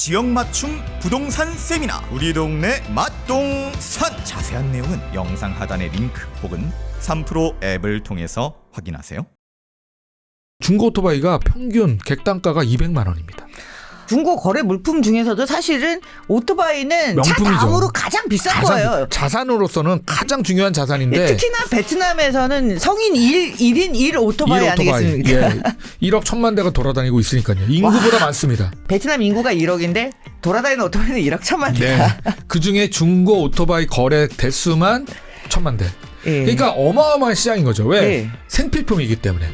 지역 맞춤 부동산 세미나 우리 동네 맛동산. 자세한 내용은 영상 하단의 링크 혹은 3프로 앱을 통해서 확인하세요. 중고 오토바이가 평균 객단가가 200만 원입니다. 중고 거래 물품 중에서도 사실은 오토바이는 명품이죠. 차 다음으로 가장 비싼 거예요. 자산으로서는 가장 중요한 자산인데 특히나 베트남에서는 성인 1인 1 오토바이 아니겠습니까? 예, 1억 1천만 대가 돌아다니고 있으니까요. 인구보다 많습니다. 베트남 인구가 1억인데 돌아다니는 오토바이는 1억 1천만 네. 대다. 그중에 중고 오토바이 거래 대수만 1천만 대. 예. 그러니까 어마어마한 시장인 거죠. 왜? 예. 생필품이기 때문에.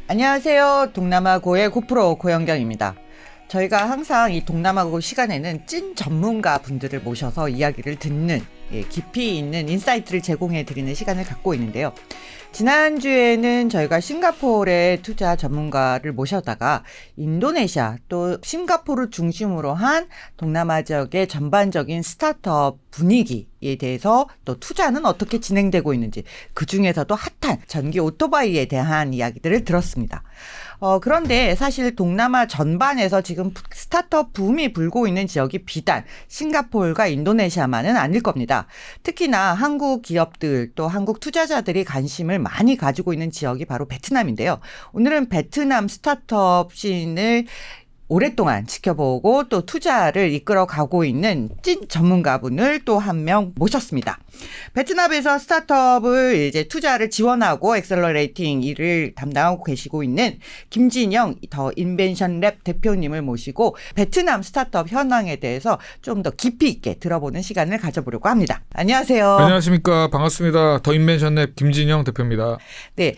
안녕하세요. 동남아고의 고프로 고영경입니다. 저희가 항상 이 동남아고 시간에는 찐 전문가 분들을 모셔서 이야기를 듣는 깊이 있는 인사이트를 제공해 드리는 시간을 갖고 있는데요. 지난주에는 저희가 싱가포르의 투자 전문가를 모셔다가 인도네시아 또 싱가포르를 중심으로 한 동남아 지역의 전반적인 스타트업 분위기에 대해서 또 투자는 어떻게 진행되고 있는지 그중에서도 핫한 전기 오토바이에 대한 이야기들을 들었습니다. 그런데 사실 동남아 전반에서 지금 스타트업 붐이 불고 있는 지역이 비단 싱가포르가 인도네시아만은 아닐 겁니다. 특히나 한국 기업들 또 한국 투자자들이 관심을 많이 가지고 있는 지역이 바로 베트남인데요. 오늘은 베트남 스타트업 씬을 오랫동안 지켜보고 또 투자를 이끌어가고 있는 찐 전문가분을 또 한 명 모셨습니다. 베트남에서 스타트업을 이제 투자를 지원하고 엑셀러레이팅 일을 담당하고 계시고 있는 김진영 더 인벤션 랩 대표님을 모시고 베트남 스타트업 현황에 대해서 좀 더 깊이 있게 들어보는 시간을 가져보려고 합니다. 안녕하세요. 안녕하십니까. 반갑습니다. 더 인벤션 랩 김진영 대표입니다. 네,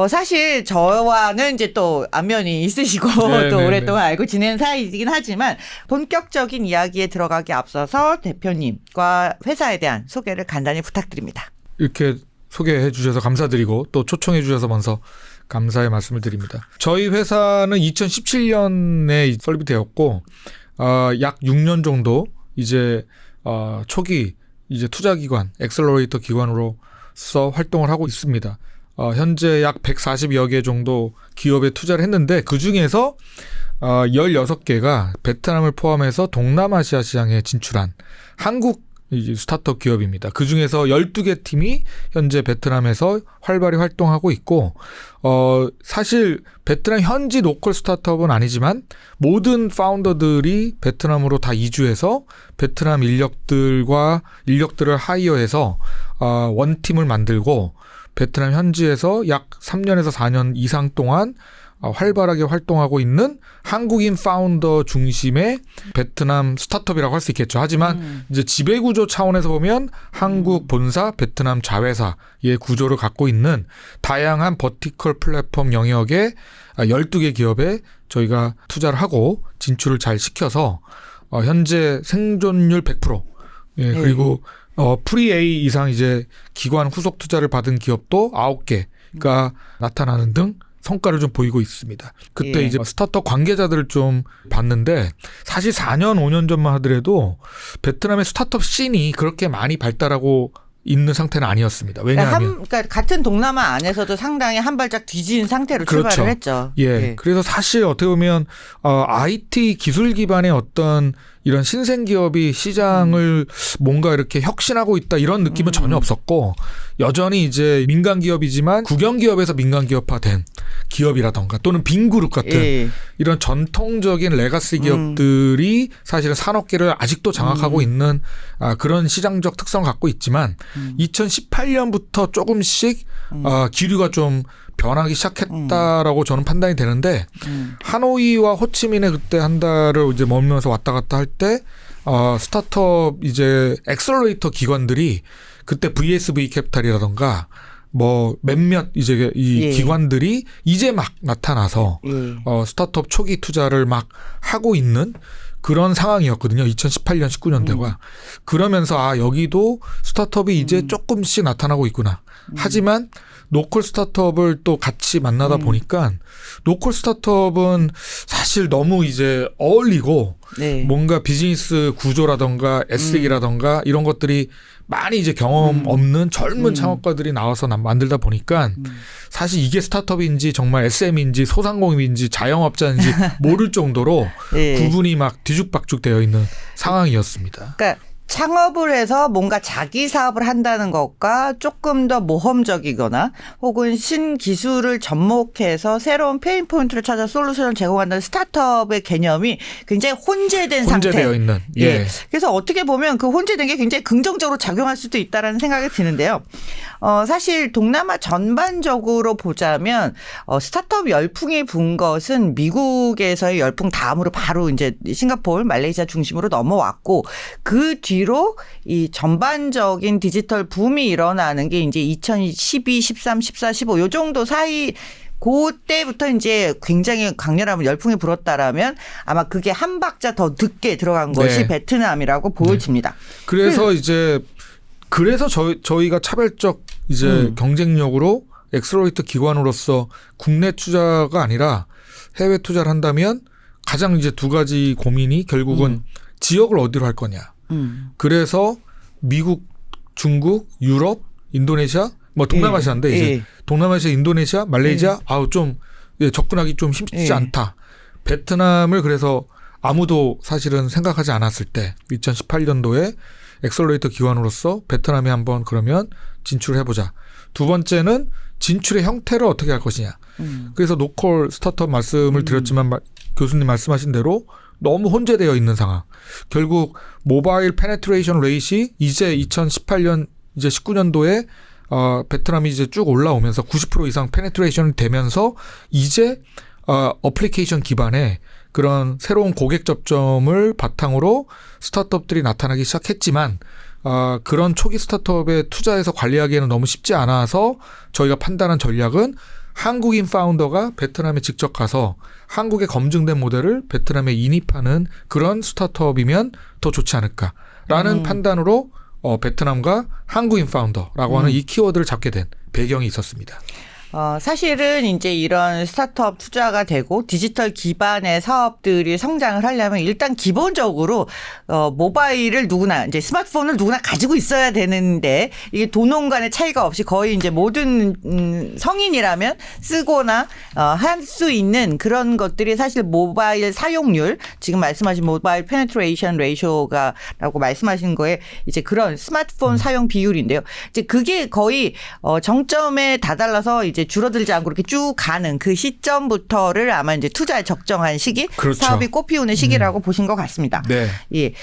사실 저와는 이제 또 안면이 있으시고 네, 또 네, 오랫동안 알고 지낸 사이이긴 하지만 본격적인 이야기에 들어가기 앞서서 대표님과 회사에 대한 소개를 간단히 부탁드립니다. 이렇게 소개해 주셔서 감사드리고 또 초청해 주셔서 먼저 감사의 말씀을 드립니다. 저희 회사는 2017년에 설립되었고 약 6년 정도 이제 초기 이제 투자기관 엑셀러레이터 기관으로서 활동을 하고 있습니다. 현재 약 140여 개 정도 기업에 투자를 했는데 그중에서 16개가 베트남을 포함해서 동남아시아 시장에 진출한 한국 스타트업 기업입니다. 그중에서 12개 팀이 현재 베트남에서 활발히 활동하고 있고 사실 베트남 현지 로컬 스타트업은 아니지만 모든 파운더들이 베트남으로 다 이주해서 베트남 인력들을 하이어해서 원팀을 만들고 베트남 현지에서 약 3년에서 4년 이상 동안 활발하게 활동하고 있는 한국인 파운더 중심의 베트남 스타트업이라고 할 수 있겠죠. 하지만 이제 지배구조 차원에서 보면 한국 본사, 베트남 자회사의 구조를 갖고 있는 다양한 버티컬 플랫폼 영역의 12개 기업에 저희가 투자를 하고 진출을 잘 시켜서 현재 생존율 100%. 예, 그리고 프리-A 이상 이제 기관 후속 투자를 받은 기업도 9개가 나타나는 등 성과를 좀 보이고 있습니다. 그때 이제 스타트업 관계자들을 좀 봤는데 사실 4년, 5년 전만 하더라도 베트남의 스타트업 씬이 그렇게 많이 발달하고 있는 상태는 아니었습니다. 왜냐하면 그러니까 같은 동남아 안에서도 상당히 한 발짝 뒤진 상태로 그렇죠. 출발을 했죠. 예. 그래서 사실 어떻게 보면 IT 기술 기반의 어떤 이런 신생 기업이 시장을 뭔가 이렇게 혁신하고 있다 이런 느낌은 전혀 없었고 여전히 이제 민간 기업이지만 국영 기업에서 민간 기업화된 기업이라던가 또는 빈그룹 같은 이런 전통적인 레가시 기업들이 사실은 산업계를 아직도 장악하고 있는 그런 시장적 특성을 갖고 있지만 2018년부터 조금씩 기류가 좀 변하기 시작했다라고 저는 판단이 되는데 하노이와 호치민에 그때 한 달을 이제 머물면서 왔다 갔다 할 때 스타트업 이제 엑셀러레이터 기관들이 그때 VSV 캐피탈이라던가 뭐 몇몇 이제 이 기관들이 이제 막 나타나서 스타트업 초기 투자를 막 하고 있는 그런 상황이었거든요. 2018년 19년대가. 그러면서 여기도 스타트업이 이제 조금씩 나타나고 있구나. 하지만 로컬 스타트업을 또 같이 만나다 보니까 로컬 스타트업은 사실 너무 이제 어울리고 뭔가 비즈니스 구조라던가 에스익이라던가 이런 것들이 많이 이제 경험 없는 젊은 창업가들이 나와서 만들다 보니까 사실 이게 스타트업인지 정말 SM인지 소상공인인지 자영업자인지 모를 정도로 예. 구분이 막 뒤죽박죽 되어 있는 상황이었습니다. 그러니까 창업을 해서 뭔가 자기 사업을 한다는 것과 조금 더 모험적이거나 혹은 신기술을 접목해서 새로운 페인 포인트를 찾아 솔루션을 제공한다는 스타트업의 개념이 굉장히 혼재된 상태. 혼재되어 있는. 예. 예. 그래서 어떻게 보면 그 혼재된 게 굉장히 긍정적으로 작용할 수도 있다라는 생각이 드는데요. 사실 동남아 전반적으로 보자면 스타트업 열풍이 분 것은 미국에서의 열풍 다음으로 바로 이제 싱가포르, 말레이시아 중심으로 넘어왔고 그 뒤로 이 전반적인 디지털 붐이 일어나는 게 이제 2012, 13, 14, 15 요 정도 사이 그때부터 이제 굉장히 강렬한 열풍이 불었다라면 아마 그게 한 박자 더 늦게 들어간 것이 네. 베트남이라고 보여집니다. 그래서 이제 그래서 저희가 차별적 이제 경쟁력으로 엑셀러레이터 기관으로서 국내 투자가 아니라 해외 투자를 한다면 가장 이제 두 가지 고민이 결국은 지역을 어디로 할 거냐. 그래서 미국, 중국, 유럽, 인도네시아 뭐 동남아시아인데 이제 동남아시아, 인도네시아, 말레이시아 좀 접근하기 좀 힘들지 않다. 베트남을 그래서 아무도 사실은 생각하지 않았을 때 2018년도에 엑셀러레이터 기관으로서 베트남에 한번 그러면 진출을 해보자. 두 번째는 진출의 형태를 어떻게 할 것이냐. 그래서 노콜 스타트업 말씀을 드렸지만 교수님 말씀하신 대로 너무 혼재되어 있는 상황. 결국 모바일 페네트레이션 레이시 이제 2018년 이제 19년도에 베트남이 이제 쭉 올라오면서 90% 이상 페네트레이션이 되면서 이제 어플리케이션 기반의 그런 새로운 고객 접점을 바탕으로 스타트업들이 나타나기 시작했지만 그런 초기 스타트업에 투자해서 관리하기에는 너무 쉽지 않아서 저희가 판단한 전략은 한국인 파운더가 베트남에 직접 가서 한국의 검증된 모델을 베트남에 인입하는 그런 스타트업이면 더 좋지 않을까라는 판단으로 베트남과 한국인 파운더라고 하는 이 키워드를 잡게 된 배경이 있었습니다. 사실은 이제 이런 스타트업 투자가 되고 디지털 기반의 사업들이 성장을 하려면 일단 기본적으로 모바일을 누구나 이제 스마트폰을 누구나 가지고 있어야 되는데 이게 도농 간의 차이가 없이 거의 이제 모든 성인이라면 쓰거나 할 수 있는 그런 것들이 사실 모바일 사용률 지금 말씀하신 모바일 페네트레이션 레이쇼가라고 말씀하신 거에 이제 그런 스마트폰 사용 비율인데요. 이제 그게 거의 정점에 다달라서 이제 줄어들지 않고 이렇게 쭉 가는 그 시점부터를 아마 이제 투자에 적정한 시기, 그렇죠. 사업이 꽃피우는 시기라고 보신 것 같습니다. 네. 예.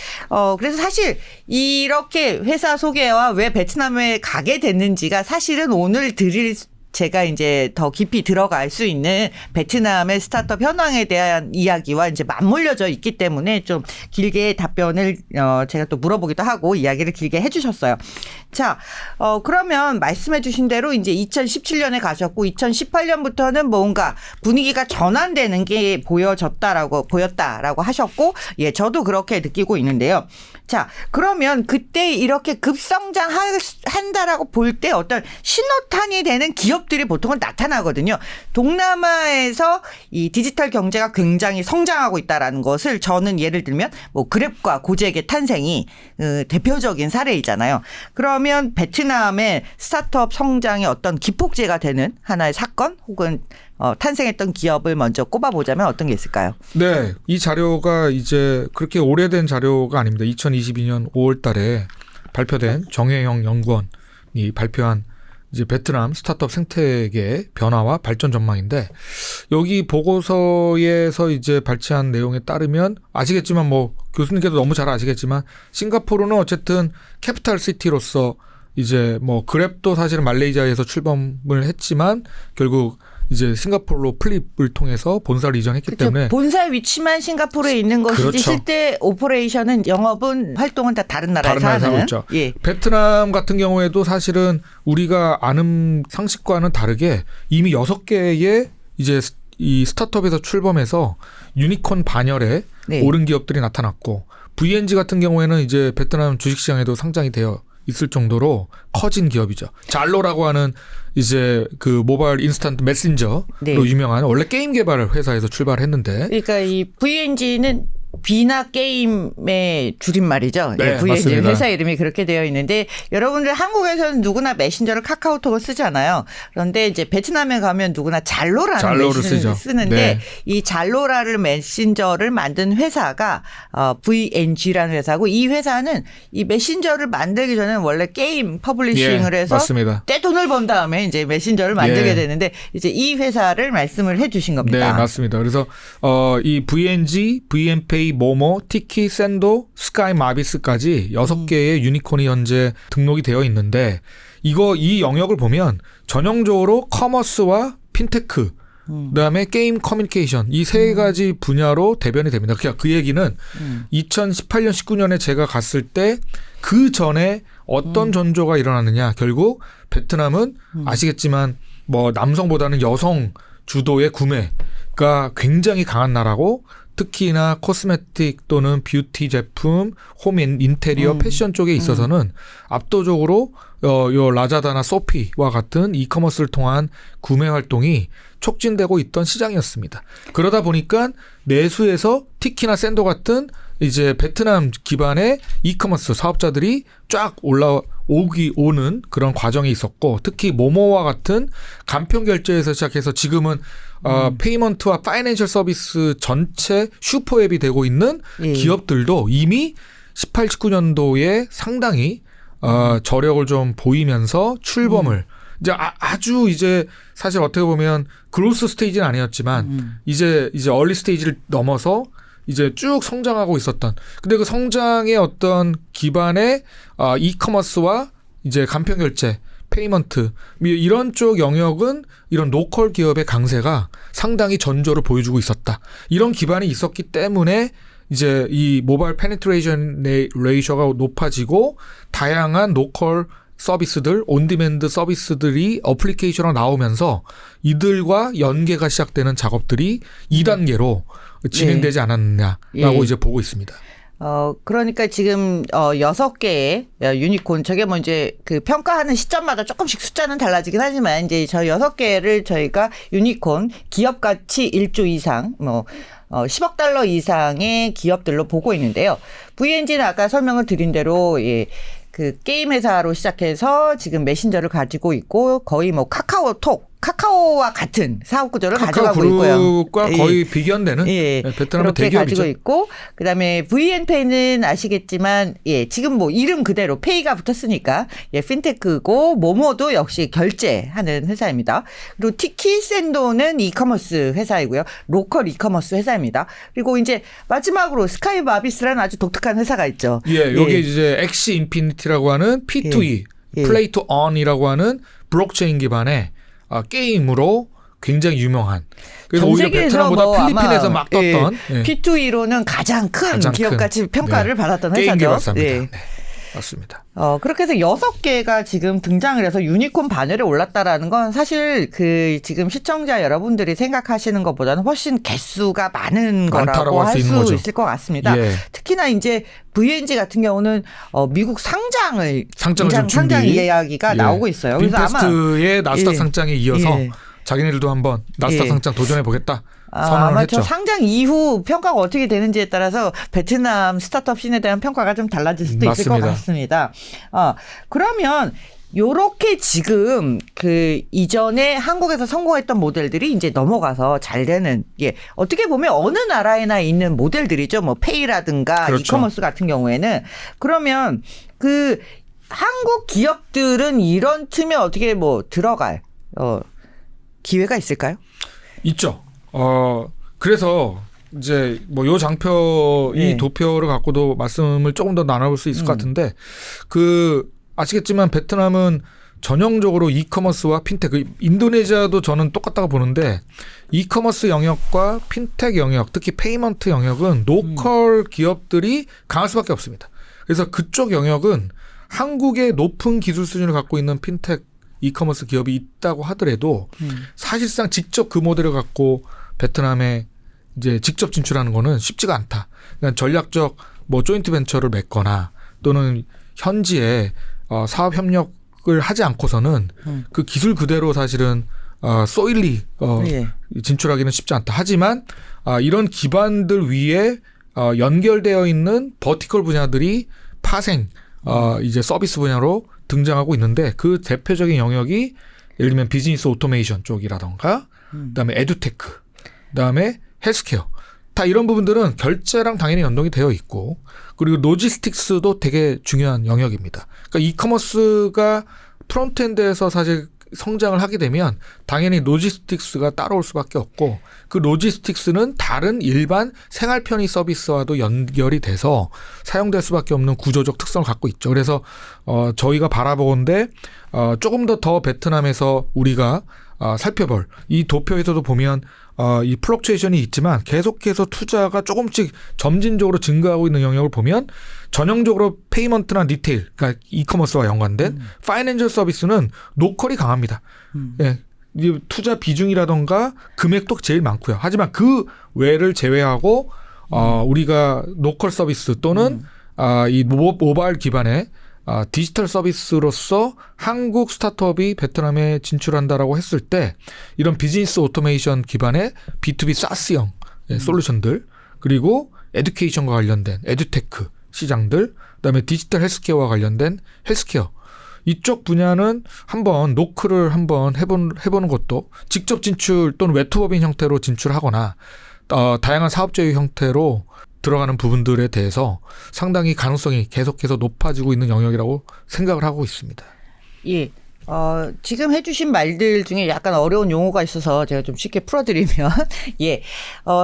그래서 사실 이렇게 회사 소개와 왜 베트남에 가게 됐는지가 사실은 오늘 드릴 제가 이제 더 깊이 들어갈 수 있는 베트남의 스타트업 현황에 대한 이야기와 이제 맞물려져 있기 때문에 좀 길게 답변을 제가 또 물어보기도 하고 이야기를 길게 해주셨어요. 자, 그러면 말씀해 주신 대로 이제 2017년에 가셨고 2018년부터는 뭔가 분위기가 전환되는 게 보였다라고 하셨고 예, 저도 그렇게 느끼고 있는데요. 자, 그러면 그때 이렇게 급성장한다라고 볼 때 어떤 신호탄이 되는 기업들이 보통은 나타나거든요. 동남아에서 이 디지털 경제가 굉장히 성장하고 있다라는 것을 저는 예를 들면 뭐 그랩과 고잭의 탄생이 대표적인 사례이잖아요. 그러면 베트남의 스타트업 성장의 어떤 기폭제가 되는 하나의 사건 혹은 탄생했던 기업을 먼저 꼽아보자면 어떤 게 있을까요? 네. 이 자료가 이제 그렇게 오래된 자료가 아닙니다. 2022년 5월 달에 발표된 정혜영 연구원이 발표한 이제 베트남 스타트업 생태계의 변화와 발전 전망인데 여기 보고서에서 이제 발췌한 내용에 따르면 아시겠지만 뭐 교수님께도 너무 잘 아시겠지만 싱가포르는 어쨌든 캐피탈 시티로서 이제 뭐 그랩도 사실은 말레이시아에서 출범을 했지만 결국 이제 싱가포르로 플립을 통해서 본사를 이전했기 그렇죠. 때문에 본사 위치만 싱가포르에 있는 것이지 그렇죠. 실제 오퍼레이션은 영업은 활동은 다 다른 나라에서 다른 나라에서 하는. 하고 있죠. 예. 베트남 같은 경우에도 사실은 우리가 아는 상식과는 다르게 이미 6개의 이제 이 스타트업에서 출범해서 유니콘 반열에 네. 오른 기업들이 나타났고 VNG 같은 경우에는 이제 베트남 주식시장에도 상장이 되어 있을 정도로 커진 기업이죠. 잘로라고 하는 이제 그 모바일 인스턴트 메신저로 네. 유명한 원래 게임 개발 회사에서 출발했는데 그러니까 이 VNG는 비나 게임의 줄임말이죠. 네, VNG 맞습니다. 회사 이름이 그렇게 되어 있는데 여러분들 한국에서는 누구나 메신저를 카카오톡을 쓰잖아요. 그런데 이제 베트남에 가면 누구나 잘로라는 잘로를 메신저를 쓰죠. 쓰는데 네. 이 잘로라를 메신저를 만든 회사가 VNG라는 회사고 이 회사는 이 메신저를 만들기 전에는 원래 게임 퍼블리싱을 해서 맞습니다. 떼돈을 번 다음에 이제 메신저를 만들게 예. 되는데 이제 이 회사를 말씀을 해주신 겁니다. 네, 맞습니다. 그래서 이 VNG, VNPay, 모모, 티키, 샌도, 스카이, 마비스까지 6개의 유니콘이 현재 등록이 되어 있는데 이 영역을 보면 전형적으로 커머스와 핀테크 그다음에 게임 커뮤니케이션 이 세 가지 분야로 대변이 됩니다. 그러니까 그 얘기는 2018년 19년에 제가 갔을 때 그 전에 어떤 전조가 일어났느냐 결국 베트남은 아시겠지만 뭐 남성보다는 여성 주도의 구매가 굉장히 강한 나라고 특히나 코스메틱 또는 뷰티 제품, 홈 인테리어, 패션 쪽에 있어서는 압도적으로 요 라자다나 소피와 같은 이커머스를 통한 구매 활동이 촉진되고 있던 시장이었습니다. 그러다 보니까 내수에서 티키나 샌도 같은 이제 베트남 기반의 이커머스 사업자들이 쫙 오는 그런 과정이 있었고 특히 모모와 같은 간편 결제에서 시작해서 지금은 페이먼트와 파이낸셜 서비스 전체 슈퍼앱이 되고 있는 기업들도 이미 18, 19년도에 상당히 저력을 좀 보이면서 출범을 이제 아주 이제 사실 어떻게 보면 그로스 스테이지는 아니었지만 이제 얼리 스테이지를 넘어서 이제 쭉 성장하고 있었던. 근데 그 성장의 어떤 기반의 이커머스와 이제 간편 결제, 페이먼트 이런 쪽 영역은 이런 로컬 기업의 강세가 상당히 전조를 보여주고 있었다. 이런 기반이 있었기 때문에 이제 이 모바일 페네트레이션 레이셔가 높아지고 다양한 로컬 서비스들, 온디맨드 서비스들이 어플리케이션으로 나오면서 이들과 연계가 시작되는 작업들이 2단계로 진행되지 않았느냐라고 이제 보고 있습니다. 그러니까 지금 6개의 유니콘 저게 뭐 이제 그 평가하는 시점마다 조금씩 숫자는 달라지긴 하지만 이제 저 6개를 저희가 유니콘 기업 가치 1조 이상 뭐 10억 달러 이상의 기업들로 보고 있는데요. VNG는 아까 설명을 드린 대로 그 게임 회사로 시작해서 지금 메신저를 가지고 있고 거의 뭐 카카오와 같은 사업 구조를 가져가고 있고요. 카카오그룹과 거의 비견되는 베트남의 그렇게 대기업이죠. 가지고 있고 그다음에 VN페이는 아시겠지만 지금 뭐 이름 그대로 페이가 붙었으니까 핀테크고 모모도 역시 결제하는 회사입니다. 그리고 티키샌도는 이커머스 회사이고요. 로컬 이커머스 회사입니다. 그리고 이제 마지막으로 스카이 마비스라는 아주 독특한 회사가 있죠. 여기 이제 엑시 인피니티라고 하는 P2E, 플레이 투 언이라고 하는 블록체인 기반의 게임으로 굉장히 유명한. 그래서 오히려 베트남보다 뭐 필리핀에서 막 떴던 P2E로는 가장 큰 기업가치 평가를 받았던 게임 회사죠. 개발사입니다. 네. 맞습니다. 그렇게 해서 6개가 지금 등장을 해서 유니콘 반열에 올랐다라는 건 사실 그 지금 시청자 여러분들이 생각하시는 것보다는 훨씬 개수가 많은 거라고 할 수 있을 것 같습니다. 특히나 이제 VNG 같은 경우는 미국 상장 이야기가 나오고 있어요. 빈페스트의 나스닥 상장에 이어서 자기네들도 한번 나스닥 상장 도전해 보겠다. 아마 저 상장 이후 평가가 어떻게 되는지에 따라서 베트남 스타트업 씬에 대한 평가가 좀 달라질 수도 있을 것 같습니다. 그러면 요렇게 지금 그 이전에 한국에서 성공했던 모델들이 이제 넘어가서 잘 되는 어떻게 보면 어느 나라에나 있는 모델들이죠. 뭐 페이라든가 이커머스 같은 경우에는 그러면 그 한국 기업들은 이런 틈에 어떻게 뭐 들어갈 기회가 있을까요? 있죠. 그래서 이제 뭐 요 장표 이 도표를 갖고도 말씀을 조금 더 나눠볼 수 있을 것 같은데 아시겠지만 베트남은 전형적으로 이커머스와 핀테크, 인도네시아도 저는 똑같다고 보는데 이커머스 영역과 핀테크 영역, 특히 페이먼트 영역은 로컬 기업들이 강할 수밖에 없습니다. 그래서 그쪽 영역은 한국의 높은 기술 수준을 갖고 있는 핀테크 이커머스 기업이 있다고 하더라도 사실상 직접 그 모델을 갖고 베트남에 이제 직접 진출하는 거는 쉽지가 않다. 그러니까 전략적 뭐 조인트 벤처를 맺거나 또는 현지에 사업 협력을 하지 않고서는 그 기술 그대로 사실은 소일리 진출하기는 쉽지 않다. 하지만 이런 기반들 위에 연결되어 있는 버티컬 분야들이 파생 이제 서비스 분야로 등장하고 있는데 그 대표적인 영역이 예를 들면 비즈니스 오토메이션 쪽이라던가 그다음에 에듀테크, 그다음에 헬스케어. 다 이런 부분들은 결제랑 당연히 연동이 되어 있고 그리고 로지스틱스도 되게 중요한 영역입니다. 그러니까 이커머스가 프론트엔드에서 사실 성장을 하게 되면 당연히 로지스틱스가 따라올 수밖에 없고 그 로지스틱스는 다른 일반 생활 편의 서비스와도 연결이 돼서 사용될 수밖에 없는 구조적 특성을 갖고 있죠. 그래서 저희가 바라보건대 조금 더 베트남에서 우리가 살펴볼 이 도표에서도 보면 이 플럭추에이션이 있지만 계속해서 투자가 조금씩 점진적으로 증가하고 있는 영역을 보면 전형적으로 페이먼트나 리테일, 그러니까 이커머스와 연관된 파이낸셜 서비스는 노컬이 강합니다. 예, 이 투자 비중이라던가 금액도 제일 많고요. 하지만 그 외를 제외하고 우리가 노컬 서비스 또는 이 모바일 기반의 디지털 서비스로서 한국 스타트업이 베트남에 진출한다라고 했을 때 이런 비즈니스 오토메이션 기반의 B2B 사스형 솔루션들 그리고 에듀케이션과 관련된 에듀테크 시장들 그다음에 디지털 헬스케어와 관련된 헬스케어 이쪽 분야는 한번 노크를 한번 해보는 것도 직접 진출 또는 외투법인 형태로 진출하거나 다양한 사업제휴 형태로 들어가는 부분들에 대해서 상당히 가능성이 계속해서 높아지고 있는 영역이라고 생각을 하고 있습니다. 예. 지금 해주신 말들 중에 약간 어려운 용어가 있어서 제가 좀 쉽게 풀어드리면, 예.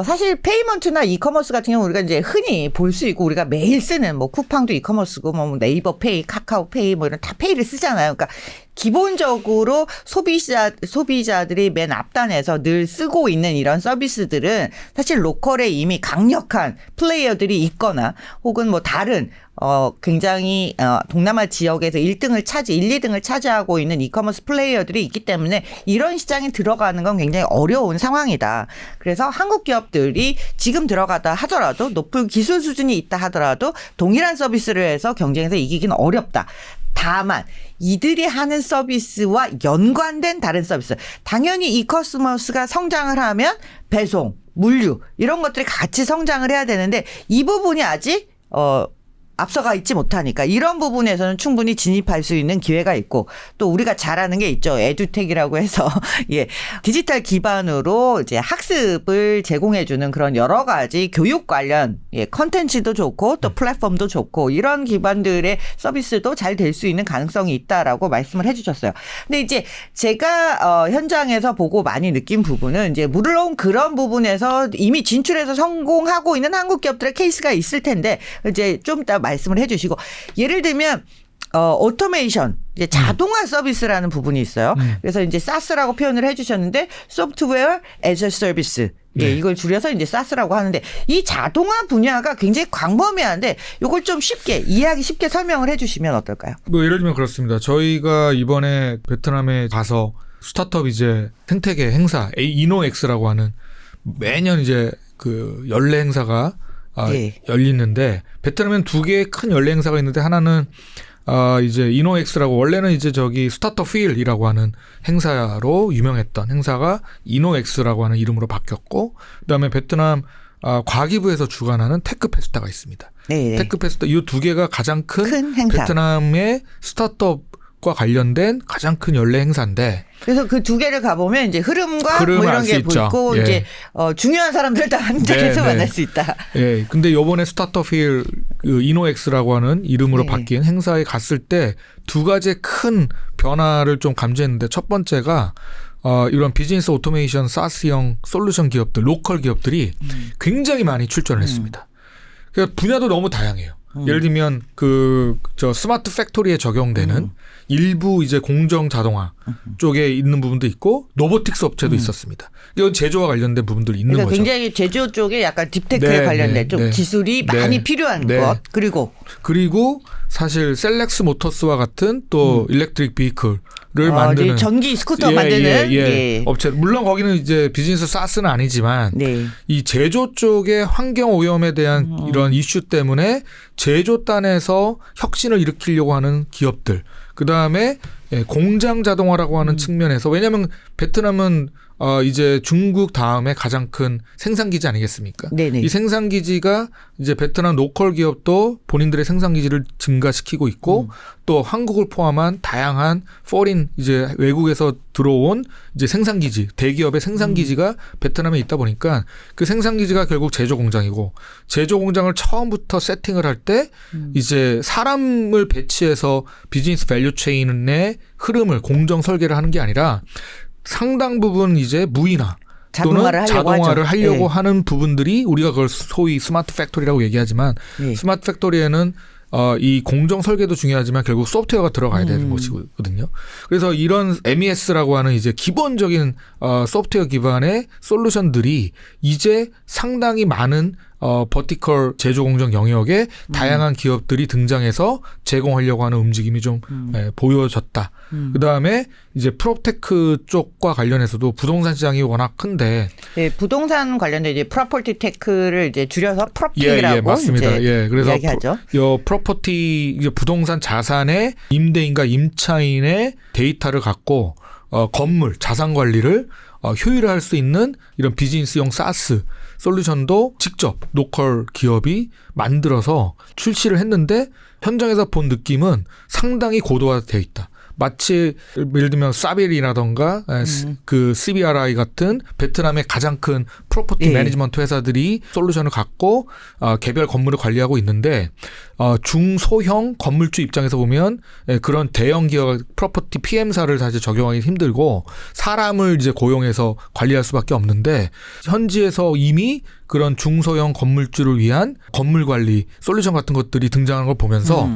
사실 페이먼트나 이커머스 같은 경우 우리가 이제 흔히 볼 수 있고 우리가 매일 쓰는 뭐 쿠팡도 이커머스고 뭐 네이버 페이, 카카오 페이 뭐 이런 다 페이를 쓰잖아요. 그러니까 기본적으로 소비자들이 맨 앞단에서 늘 쓰고 있는 이런 서비스들은 사실 로컬에 이미 강력한 플레이어들이 있거나 혹은 뭐 다른 굉장히 동남아 지역에서 1등을 1, 2등을 차지하고 있는 이커머스 플레이어들이 있기 때문에 이런 시장에 들어가는 건 굉장히 어려운 상황이다. 그래서 한국 기업들이 지금 들어가다 하더라도 높은 기술 수준이 있다 하더라도 동일한 서비스를 해서 경쟁에서 이기기는 어렵다. 다만 이들이 하는 서비스와 연관된 다른 서비스. 당연히 이커머스가 성장을 하면 배송, 물류 이런 것들이 같이 성장을 해야 되는데 이 부분이 아직 앞서가 있지 못하니까 이런 부분에서는 충분히 진입할 수 있는 기회가 있고 또 우리가 잘하는 게 있죠. 에듀텍이라고 해서 예, 디지털 기반으로 이제 학습을 제공해 주는 그런 여러 가지 교육 관련 컨텐츠도 좋고 또 플랫폼도 좋고 이런 기반들의 서비스도 잘 될 수 있는 가능성이 있다라고 말씀을 해 주셨어요. 근데 이제 제가 현장에서 보고 많이 느낀 부분은 이제 물론 그런 부분에서 이미 진출해서 성공하고 있는 한국 기업들의 케이스가 있을 텐데 이제 좀 이따 말씀을 해 주시고 예를 들면 오토메이션 이제 자동화 서비스라는 부분이 있어요. 그래서 이제 SaaS라고 표현을 해 주셨는데 소프트웨어 as a service. 예, 이걸 줄여서 이제 SaaS라고 하는데 이 자동화 분야가 굉장히 광범위한데 이걸 좀 이해하기 쉽게 설명을 해 주시면 어떨까요? 뭐 예를 들면 그렇습니다. 저희가 이번에 베트남에 가서 스타트업 이제 생태계 행사 이노엑스라고 하는 매년 이제 그 연례 행사가 열리는데 베트남엔 두 개의 큰 연례 행사가 있는데 하나는 이제 이노엑스라고 원래는 이제 저기 스타트업 휠이라고 하는 행사로 유명했던 행사가 이노엑스라고 하는 이름으로 바뀌었고 그다음에 베트남 과기부에서 주관하는 테크 페스타가 있습니다. 네네. 테크 페스타 이 두 개가 가장 큰 행사. 베트남의 스타트업과 관련된 가장 큰 연례 행사인데 그래서 그 두 개를 가보면 이제 흐름과 뭐 이런 게 보이고 예. 이제 중요한 사람들 다 한 자리에서 만날 수 있다. 예. 근데 요번에 스타트업 휠 그 이노엑스라고 하는 이름으로 바뀐 행사에 갔을 때 두 가지 큰 변화를 좀 감지했는데 첫 번째가 이런 비즈니스 오토메이션 사스형 솔루션 기업들, 로컬 기업들이 굉장히 많이 출전을 했습니다. 그러니까 분야도 너무 다양해요. 예를 들면 저 스마트 팩토리에 적용되는 일부 이제 공정 자동화 쪽에 있는 부분도 있고 로보틱스 업체도 있었습니다. 이건 제조와 관련된 부분들이 있는 그러니까 거죠. 굉장히 제조 쪽에 약간 딥테크에 관련된 좀 기술이 많이 필요한 것. 그리고 사실 셀렉스 모터스와 같은 또 일렉트릭 비클을 만드는 전기 스쿠터 만드는 업체. 물론 거기는 이제 비즈니스 사스는 아니지만 이 제조 쪽의 환경 오염에 대한 이런 이슈 때문에 제조단에서 혁신을 일으키려고 하는 기업들. 그다음에 공장 자동화라고 하는 측면에서 왜냐하면 베트남은 이제 중국 다음에 가장 큰 생산기지 아니겠습니까? 네네. 이 생산기지가 이제 베트남 로컬 기업도 본인들의 생산기지를 증가시키고 있고 또 한국을 포함한 다양한 포린 이제 외국에서 들어온 이제 생산기지, 대기업의 생산기지가 베트남에 있다 보니까 그 생산기지가 결국 제조공장이고 제조공장을 처음부터 세팅을 할 때 이제 사람을 배치해서 비즈니스 밸류 체인의 흐름을 공정 설계를 하는 게 아니라 상당 부분 이제 무인화 또는 자동화를 하려고 네. 하는 하는 부분들이 우리가 그걸 소위 스마트 팩토리라고 얘기하지만 네. 스마트 팩토리에는 이 공정 설계도 중요하지만 결국 소프트웨어가 들어가야 되는 것이거든요. 그래서 이런 MES라고 하는 이제 기본적인 소프트웨어 기반의 솔루션들이 이제 상당히 많은 버티컬 제조 공정 영역에 다양한 기업들이 등장해서 제공하려고 하는 움직임이 좀 보여졌다. 그다음에 이제 프로테크 쪽과 관련해서도 부동산 시장이 워낙 큰데 네, 부동산 관련된 이제 프로퍼티 테크를 이제 줄여서 프로테크라고 맞습니다. 이제 그래서 이야기하죠. 프로퍼티 이제 부동산 자산의 임대인과 임차인의 데이터를 갖고 건물 자산 관리를 효율화할 수 있는 이런 비즈니스용 사스 솔루션도 직접 로컬 기업이 만들어서 출시를 했는데 현장에서 본 느낌은 상당히 고도화되어 있다. 마치 예를 들면 사빌이라던가 그 CBRI 같은 베트남의 가장 큰 프로퍼티 매니지먼트 회사들이 솔루션을 갖고 개별 건물을 관리하고 있는데 중소형 건물주 입장에서 보면 그런 대형 기업 프로퍼티 PM사를 사실 적용하기 힘들고 사람을 이제 고용해서 관리할 수밖에 없는데 현지에서 이미 그런 중소형 건물주를 위한 건물 관리 솔루션 같은 것들이 등장하는 걸 보면서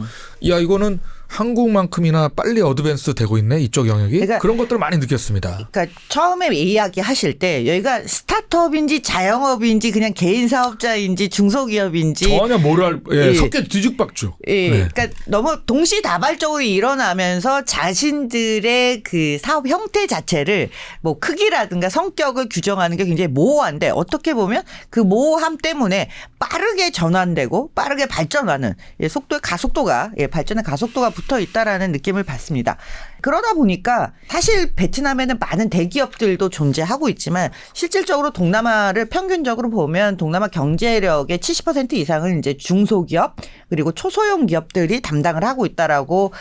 야 이거는 한국만큼이나 빨리 어드밴스 되고 있네 이쪽 영역이. 그러니까 그런 것들을 많이 느꼈습니다. 그러니까 처음에 이야기 하실 때 여기가 스타트업인지 자영업인지 그냥 개인 사업자인지 중소기업인지 전혀 모랄 섞여 뒤죽박죽. 그러니까 너무 동시다발적으로 일어나면서 자신들의 그 사업 형태 자체를 뭐 크기라든가 성격을 규정하는 게 굉장히 모호한데 어떻게 보면 그 모호함 때문에 빠르게 전환되고 빠르게 발전하는 속도의 가속도가 발전의 가속도가 붙어 있다라는 느낌을 받습니다. 그러다 보니까 사실 베트남에는 많은 대기업들도 존재하고 있지만 실질적으로 동남아를 평균적으로 보면 동남아 경제력의 70% 이상을 이제 중소기업 그리고 초소형 기업들이 담당을 하고 있다라고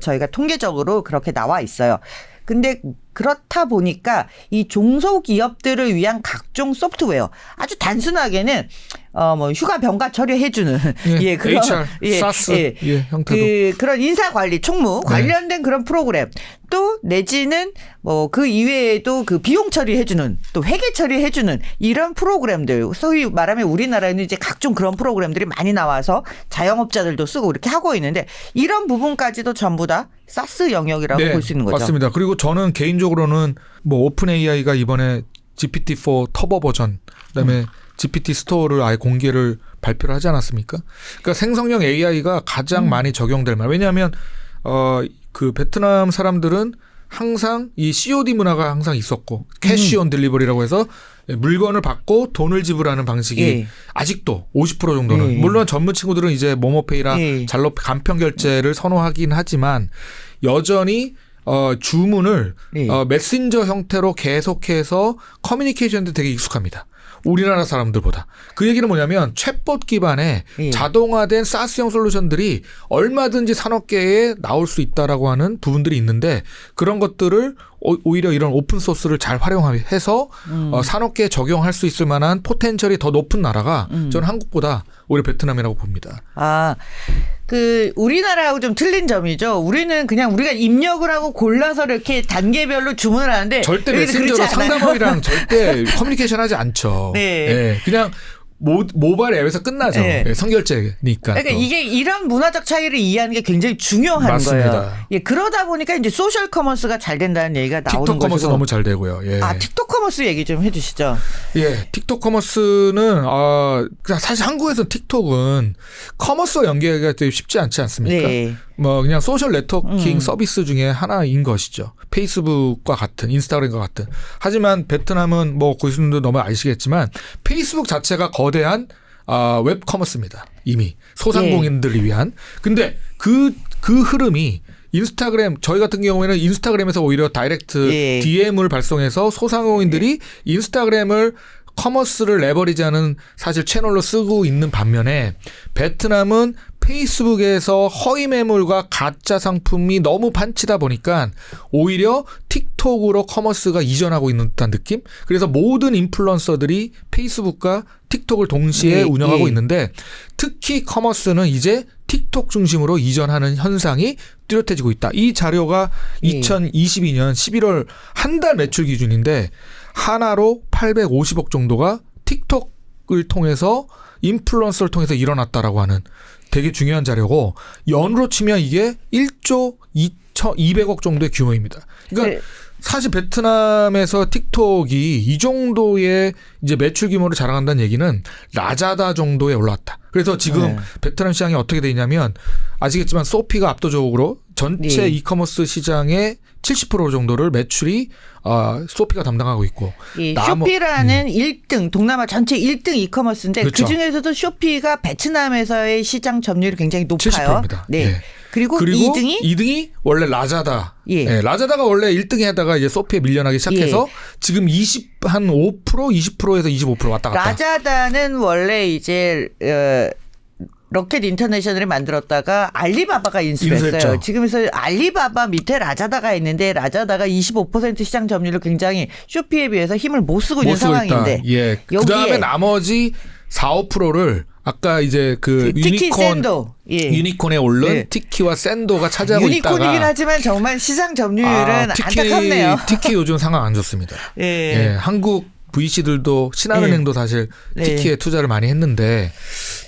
저희가 통계적으로 그렇게 나와 있어요. 근데 그렇다 보니까 이 중소기업들을 위한 각종 소프트웨어 아주 단순하게는 뭐 휴가 병가 처리해주는 그런 HR, 사스 형태도 그런 인사 관리 총무 관련된 그런 프로그램 또 내지는 뭐 그 이외에도 그 비용 처리해주는 또 회계 처리해주는 이런 프로그램들 소위 말하면 우리나라에는 이제 각종 그런 프로그램들이 많이 나와서 자영업자들도 쓰고 이렇게 하고 있는데 이런 부분까지도 전부 다 사스 영역이라고 볼 수 있는 거죠. 맞습니다. 그리고 저는 개인적으로는 뭐 오픈 AI가 이번에 GPT-4 터보 버전 그다음에 GPT 스토어를 아예 공개를 발표를 하지 않았습니까? 그러니까 생성형 AI가 가장 많이 적용될 만. 왜냐하면 그 베트남 사람들은 항상 이 COD 문화가 항상 있었고 캐시 온 딜리버리라고 해서 물건을 받고 돈을 지불하는 방식이 아직도 50% 정도는 물론 전문 친구들은 이제 모모페이라 잘로 간편 결제를 선호하긴 하지만 여전히 주문을 메신저 형태로 계속해서 커뮤니케이션도 되게 익숙합니다. 우리나라 사람들보다. 그 얘기는 뭐냐면 챗봇 기반의 자동화된 사스형 솔루션들이 얼마든지 산업계에 나올 수 있다라고 하는 부분들이 있는데 그런 것들을 오히려 이런 오픈 소스를 잘 활용해서 산업계에 적용할 수 있을 만한 포텐셜이 더 높은 나라가 저는 한국보다 오히려 베트남이라고 봅니다. 그 우리나라하고 좀 틀린 점이죠. 우리는 그냥 우리가 입력을 하고 골라서 이렇게 단계별로 주문을 하는데 절대 메신저로 상담원이랑 절대 커뮤니케이션 하지 않죠. 그냥 모바일 앱에서 끝나죠. 선결제니까. 그러니까 이게 이런 문화적 차이를 이해하는 게 굉장히 중요한 거예요. 그러다 보니까 이제 소셜 커머스가 잘 된다는 얘기가 나오는 거죠. 틱톡 커머스 너무 잘 되고요. 틱톡 커머스 얘기 좀 해주시죠. 틱톡 커머스는 사실 한국에서 틱톡은 커머스와 연계가 되게 쉽지 않지 않습니까? 뭐 그냥 소셜 네트워킹 서비스 중에 하나인 것이죠. 페이스북과 같은 인스타그램과 같은. 하지만 베트남은 뭐 고객님도 너무 아시겠지만 페이스북 자체가 거대한 웹 커머스입니다. 이미 소상공인들을 위한. 근데 그 흐름이 인스타그램 저희 같은 경우에는 인스타그램에서 오히려 다이렉트 예. DM을 발송해서 소상공인들이 인스타그램을 커머스를 레버리지하는 사실 채널로 쓰고 있는 반면에 베트남은 페이스북에서 허위 매물과 가짜 상품이 너무 판치다 보니까 오히려 틱톡으로 커머스가 이전하고 있는 듯한 느낌? 그래서 모든 인플루언서들이 페이스북과 틱톡을 동시에 예, 운영하고 예. 있는데 특히 커머스는 이제 틱톡 중심으로 이전하는 현상이 뚜렷해지고 있다. 이 자료가 예. 2022년 11월 한 달 매출 기준인데 하나로 850억 정도가 틱톡을 통해서 인플루언서를 통해서 일어났다라고 하는 되게 중요한 자료고 연으로 치면 이게 1조 200억 정도의 규모입니다. 그러니까 네. 사실 베트남에서 틱톡이 이 정도의 이제 매출 규모를 자랑한다는 얘기는 라자다 정도에 올라왔다. 그래서 지금 네. 베트남 시장이 어떻게 돼 있냐면 아시겠지만 소피가 압도적으로 전체 네. 이커머스 시장의 70% 정도를 매출이 소피가 담당하고 있고 이 쇼피라는 1등 동남아 전체 1등 이커머스인데 그렇죠. 그중에서도 쇼피가 베트남에서의 시장 점유율이 굉장히 높아요. 70%입니다. 네. 예. 그리고 2등이 원래 라자다. 예. 예, 라자다가 원래 1등에 하다가 이제 소피에 밀려나기 시작해서 지금 한 5%, 20%에서 25% 왔다 갔다. 라자다는 원래 이제 로켓 인터내셔널이 만들었다가 알리바바가 인수했어요. 인수했죠. 지금에서 알리바바 밑에 라자다가 있는데 라자다가 25% 시장 점유율로 굉장히 쇼피에 비해서 힘을 못 쓰고 있는 상황인데 예. 여기에 그다음에 나머지 4, 5%를 아까 이제 그 티키 샌도 유니콘에 오른 예. 티키와 샌도가 차지하고 유니콘이긴 있다가 하지만 정말 시장 점유율은 안타깝네요. 티키 요즘 상황 안 좋습니다. 예. 예, 한국 VC들도 신한은행도 사실 네. 티키에 투자를 많이 했는데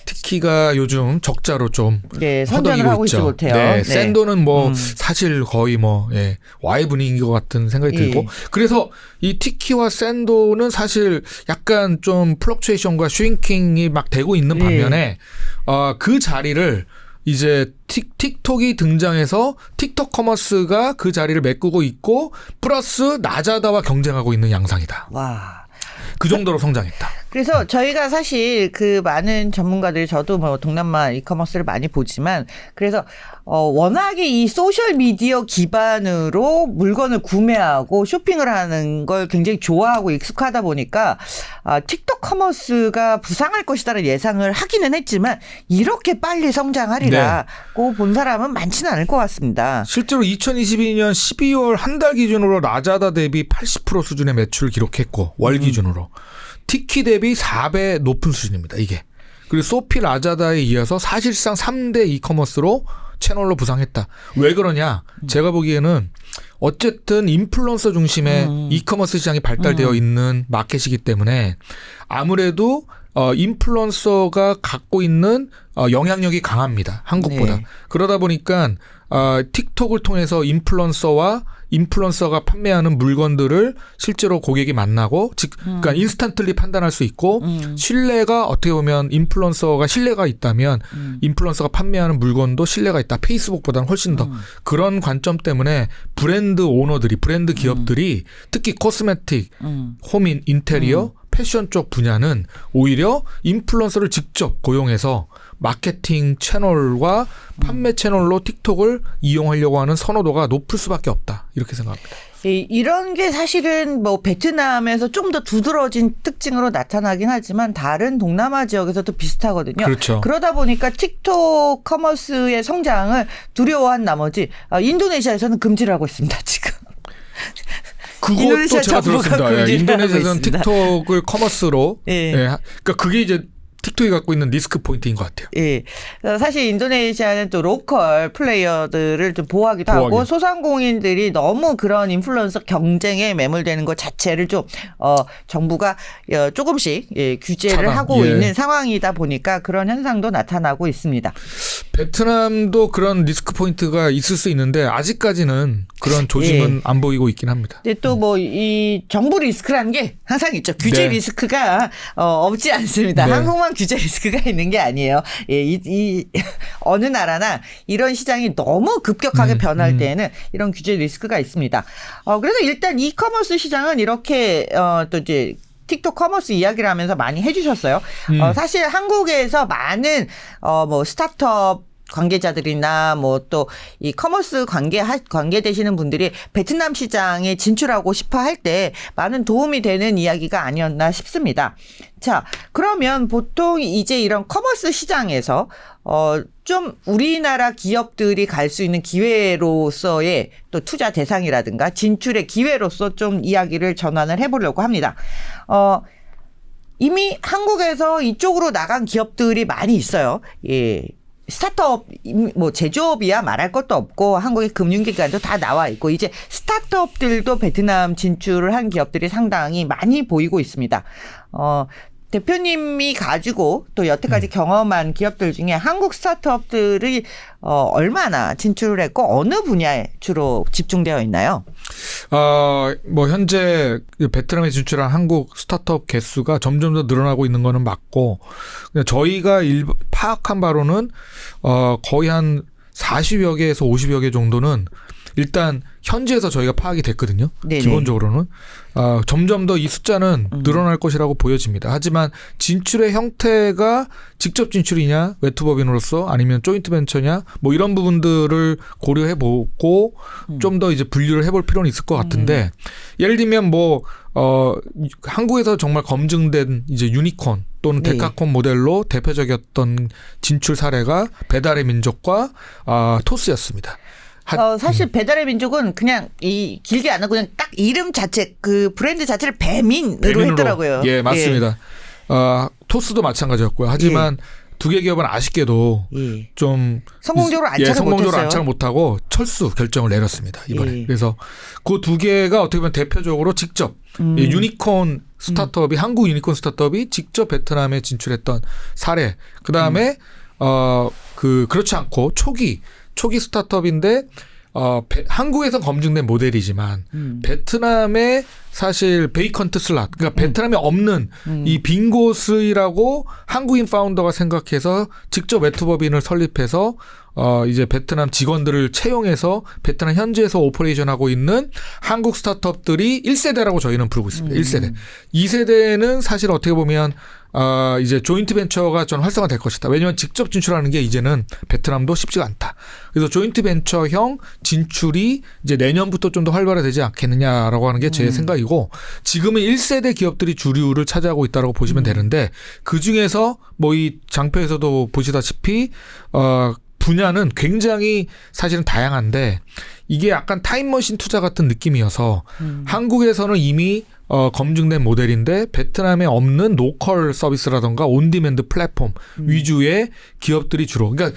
티키가 요즘 적자로 좀 네, 선전을 허덕이고 하고 있죠. 있지 못해요. 네, 네. 샌도는 뭐 사실 거의 뭐 Y 분위기인 것 같은 생각이 예. 들고 그래서 이 티키와 샌도는 사실 약간 좀 플럭추에이션과 슈링킹이 막 되고 있는 예. 반면에 그 자리를 이제 틱톡이 등장해서 틱톡 커머스가 그 자리를 메꾸고 있고 플러스 나자다와 경쟁하고 있는 양상이다. 와. 그 정도로 성장했다. 그래서 저희가 사실 그 많은 전문가들이 저도 뭐 동남아 이커머스를 많이 보지만 그래서 워낙에 이 소셜 미디어 기반으로 물건을 구매하고 쇼핑을 하는 걸 굉장히 좋아하고 익숙하다 보니까 틱톡 커머스가 부상할 것이다라는 예상을 하기는 했지만 이렇게 빨리 성장하리라고 본 사람은 많지는 않을 것 같습니다. 실제로 2022년 12월 한 달 기준으로 라자다 대비 80% 수준의 매출을 기록했고 월 기준으로 티키 대비 4배 높은 수준입니다. 이게. 그리고 소피 라자다에 이어서 사실상 3대 이커머스로 채널로 부상했다. 왜 그러냐? 제가 보기에는 어쨌든 인플루언서 중심의 이커머스 시장이 발달되어 있는 마켓이기 때문에 아무래도 인플루언서가 갖고 있는 영향력이 강합니다. 한국보다. 네. 그러다 보니까 틱톡을 통해서 인플루언서가 판매하는 물건들을 실제로 고객이 만나고 그러니까 인스턴틀리 판단할 수 있고 신뢰가 어떻게 보면 인플루언서가 신뢰가 있다면 인플루언서가 판매하는 물건도 신뢰가 있다. 페이스북보다는 훨씬 더 그런 관점 때문에 브랜드 오너들이 브랜드 기업들이 특히 코스메틱, 홈인 인테리어 패션 쪽 분야는 오히려 인플루언서를 직접 고용해서 마케팅 채널과 판매 채널로 틱톡을 이용하려고 하는 선호도가 높을 수밖에 없다. 이렇게 생각합니다. 이런 게 사실은 뭐 베트남에서 좀 더 두드러진 특징으로 나타나긴 하지만 다른 동남아 지역에서도 비슷하거든요. 그렇죠. 그러다 보니까 틱톡 커머스의 성장을 두려워한 나머지 인도네시아에서는 금지를 하고 있습니다. 지금. 그것도 인도네시아 제가 정부가 들었습니다. 금지를 인도네시아에서는 하고 있습니다. 틱톡을 커머스로 예. 그러니까 그게 이제 틱톡이 갖고 있는 리스크 포인트인 것 같아요. 예. 사실 인도네시아는 또 로컬 플레이어들을 좀 보호하기도 하고 소상공인들이 너무 그런 인플루언서 경쟁에 매몰되는 것 자체를 좀 정부가 조금씩 규제를 하고 있는 상황이다 보니까 그런 현상도 나타나고 있습니다. 베트남도 그런 리스크 포인트가 있을 수 있는데 아직까지는 그런 조짐은 안 보이고 있긴 합니다. 근데 또 뭐 이 정부 리스크라는 게 항상 있죠. 규제 리스크가 없지 않습니다. 네. 한국만 규제 리스크가 있는 게 아니에요. 이 어느 나라나 이런 시장이 너무 급격하게 변할 때에는 이런 규제 리스크가 있습니다. 그래서 일단 이커머스 시장은 이렇게 또 이제 틱톡 커머스 이야기를 하면서 많이 해주셨어요. 사실 한국에서 많은 뭐 스타트업 관계자들이나 뭐 또 이 커머스 관계되시는 분들이 베트남 시장에 진출하고 싶어 할 때 많은 도움이 되는 이야기가 아니었나 싶습니다. 자, 그러면 보통 이제 이런 커머스 시장에서 좀 우리나라 기업들이 갈 수 있는 기회로서의 또 투자 대상이라든가 진출의 기회로서 좀 이야기를 전환을 해보려고 합니다. 이미 한국에서 이쪽으로 나간 기업들이 많이 있어요. 예. 스타트업, 뭐, 제조업이야 말할 것도 없고, 한국의 금융기관도 다 나와 있고, 이제 스타트업들도 베트남 진출을 한 기업들이 상당히 많이 보이고 있습니다. 대표님이 가지고 또 여태까지 경험한 기업들 중에 한국 스타트업들이 얼마나 진출을 했고, 어느 분야에 주로 집중되어 있나요? 뭐 현재 베트남에 진출한 한국 스타트업 개수가 점점 더 늘어나고 있는 거는 맞고, 저희가 파악한 바로는 거의 한 40여 개에서 50여 개 정도는 일단 현지에서 저희가 파악이 됐거든요. 네네. 기본적으로는 점점 더 이 숫자는 늘어날 것이라고 보여집니다. 하지만 진출의 형태가 직접 진출이냐, 외투법인으로서 아니면 조인트 벤처냐, 뭐 이런 부분들을 고려해보고 좀 더 이제 분류를 해볼 필요는 있을 것 같은데, 예를 들면 뭐 한국에서 정말 검증된 이제 유니콘 또는 네. 데카콘 모델로 대표적이었던 진출 사례가 배달의 민족과 토스였습니다. 사실 배달의 민족은 그냥 이 길게 안 하고 그냥 딱 이름 자체 그 브랜드 자체를 배민으로 했더라고요. 예, 맞습니다. 토스도 마찬가지였고요. 하지만 두 개 기업은 아쉽게도 예. 좀 성공적으로 안착을 성공적으로 못했어요. 안착을 못하고 철수 결정을 내렸습니다. 이번에. 예. 그래서 그 두 개가 어떻게 보면 대표적으로 직접 유니콘 스타트업이 한국 유니콘 스타트업이 직접 베트남에 진출했던 사례. 그다음에 그렇지 않고 초기 스타트업인데 한국에서 검증된 모델이지만 베트남에 사실 베이컨트 슬롯, 그러니까 베트남에 없는 이 빈 곳이라고 한국인 파운더가 생각해서 직접 외투법인을 설립해서 이제 베트남 직원들을 채용해서 베트남 현지에서 오퍼레이션하고 있는 한국 스타트업들이 1세대라고 저희는 부르고 있습니다. 1세대. 2세대는 사실 어떻게 보면 이제 조인트 벤처가 전 활성화될 것이다. 왜냐하면 직접 진출하는 게 이제는 베트남도 쉽지가 않다. 그래서 조인트 벤처형 진출이 이제 내년부터 좀 더 활발화되지 않겠느냐라고 하는 게 제 생각이고, 지금은 1세대 기업들이 주류를 차지하고 있다고 보시면 되는데, 그 중에서 뭐 이 장표에서도 보시다시피 분야는 굉장히 사실은 다양한데, 이게 약간 타임머신 투자 같은 느낌이어서 한국에서는 이미 검증된 모델인데 베트남에 없는 로컬 서비스라던가 온디맨드 플랫폼 위주의 기업들이 주로, 그러니까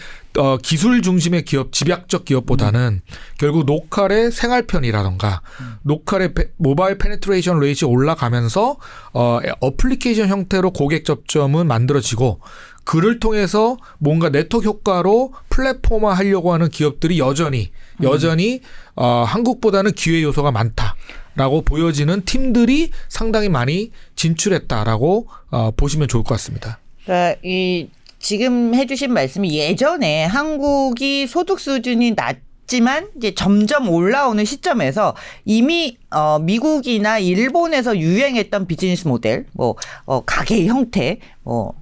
기술 중심의 기업, 집약적 기업보다는 결국 로컬의 생활편이라던가 로컬의 모바일 페네트레이션 레이트가 올라가면서 어플리케이션 형태로 고객 접점은 만들어지고, 그를 통해서 뭔가 네트워크 효과로 플랫폼화 하려고 하는 기업들이 여전히 한국보다는 기회 요소가 많다라고 보여지는 팀들이 상당히 많이 진출했다라고 보시면 좋을 것 같습니다. 그러니까 지금 해주신 말씀이 예전에 한국이 소득 수준이 낮지만 이제 점점 올라오는 시점에서 이미 미국이나 일본에서 유행했던 비즈니스 모델, 뭐 가게 형태,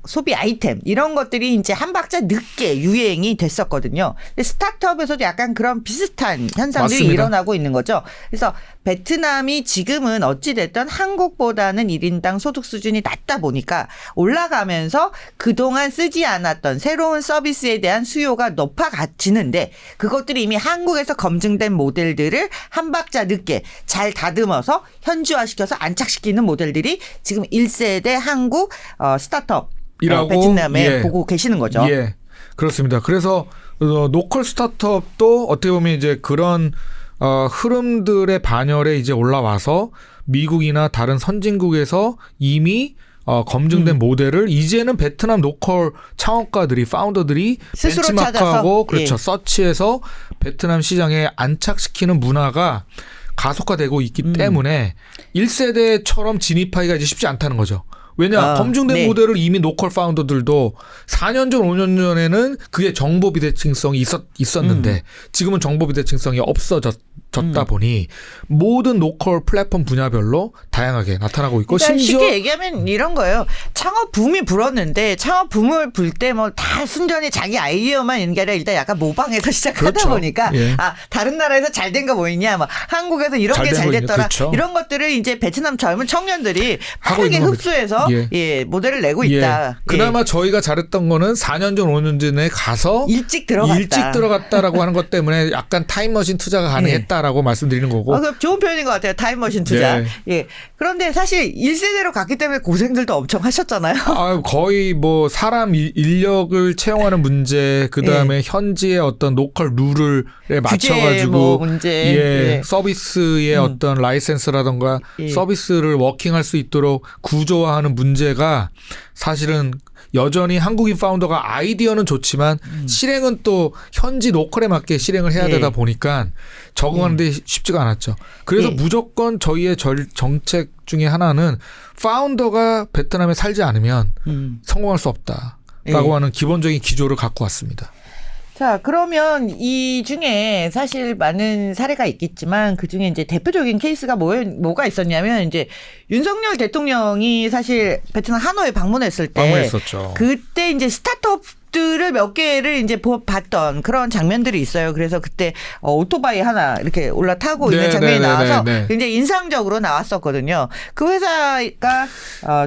소비 아이템 이런 것들이 이제 한 박자 늦게 유행이 됐었거든요. 근데 스타트업에서도 약간 그런 비슷한 현상들이 맞습니다. 일어나고 있는 거죠. 그래서 베트남이 지금은 어찌됐든 한국보다는 1인당 소득 수준이 낮다 보니까 올라가면서 그동안 쓰지 않았던 새로운 서비스에 대한 수요가 높아지는데, 그것들이 이미 한국에서 검증된 모델들을 한 박자 늦게 잘 다듬어서 현지화시켜서 안착시키는 모델들이 지금 1세대 한국 스타트업 베트남에 보고 계시는 거죠. 예, 그렇습니다. 그래서 로컬 스타트업도 어떻게 보면 이제 그런 흐름들의 반열에 이제 올라와서 미국이나 다른 선진국에서 이미 검증된 모델을 이제는 베트남 로컬 창업가들이, 파운더들이 스스로 벤치마크하고 찾아서, 그렇죠, 서치해서 베트남 시장에 안착시키는 문화가 가속화되고 있기 때문에 1세대처럼 진입하기가 이제 쉽지 않다는 거죠. 왜냐 검증된 네. 모델을 이미 로컬 파운더들도 4년 전 5년 전에는 그게 정보 비대칭성이 있었는데 지금은 정보 비대칭성이 없어졌다 보니 모든 로컬 플랫폼 분야별로 다양하게 나타나고 있고 그러니까 심지어 쉽게 얘기하면 이런 거예요. 창업 붐이 불었는데 창업 붐을 불 때 뭐 다 순전히 자기 아이디어만 있는 게 아니라 일단 약간 모방해서 시작하다 그렇죠. 보니까 예. 다른 나라에서 잘 된 거 뭐 있냐, 뭐 한국에서 이런 잘 게 된 잘 거 있냐. 됐더라, 그렇죠. 이런 것들을 이제 베트남 젊은 청년들이 하고 빠르게 있는 겁니다. 흡수해서 예. 모델을 내고 예. 있다. 그나마 저희가 잘했던 거는 4년 전 5년 전에 가서 일찍 들어갔다라고 하는 것 때문에 약간 타임머신 투자가 가능했다라고 말씀드리는 거고. 그 좋은 표현인 것 같아요. 타임머신 투자. 예. 그런데 사실 1세대로 갔기 때문에 고생들도 엄청 하셨잖아요. 거의 뭐 사람 인력을 채용하는 문제, 그 다음에 현지의 어떤 로컬 룰에 맞춰가지고 뭐 문제, 서비스의 어떤 라이센스라던가 서비스를 워킹할 수 있도록 구조화하는 문제가 사실은 여전히 한국인 파운더가 아이디어는 좋지만 실행은 또 현지 로컬에 맞게 실행을 해야 되다 보니까 적응하는 데 쉽지가 않았죠. 그래서 무조건 저희의 정책 중에 하나는 파운더가 베트남에 살지 않으면 성공할 수 없다라고 하는 기본적인 기조를 갖고 왔습니다. 자, 그러면 이 중에 사실 많은 사례가 있겠지만 그 중에 이제 대표적인 케이스가 뭐가 있었냐면 이제 윤석열 대통령이 사실 베트남 하노이에 방문했을 때 방문했었죠. 그때 이제 스타트업들을 몇 개를 이제 봤던 그런 장면들이 있어요. 그래서 그때 오토바이 하나 이렇게 올라타고 있는 장면이 나와서 굉장히 인상적으로 나왔었거든요. 그 회사가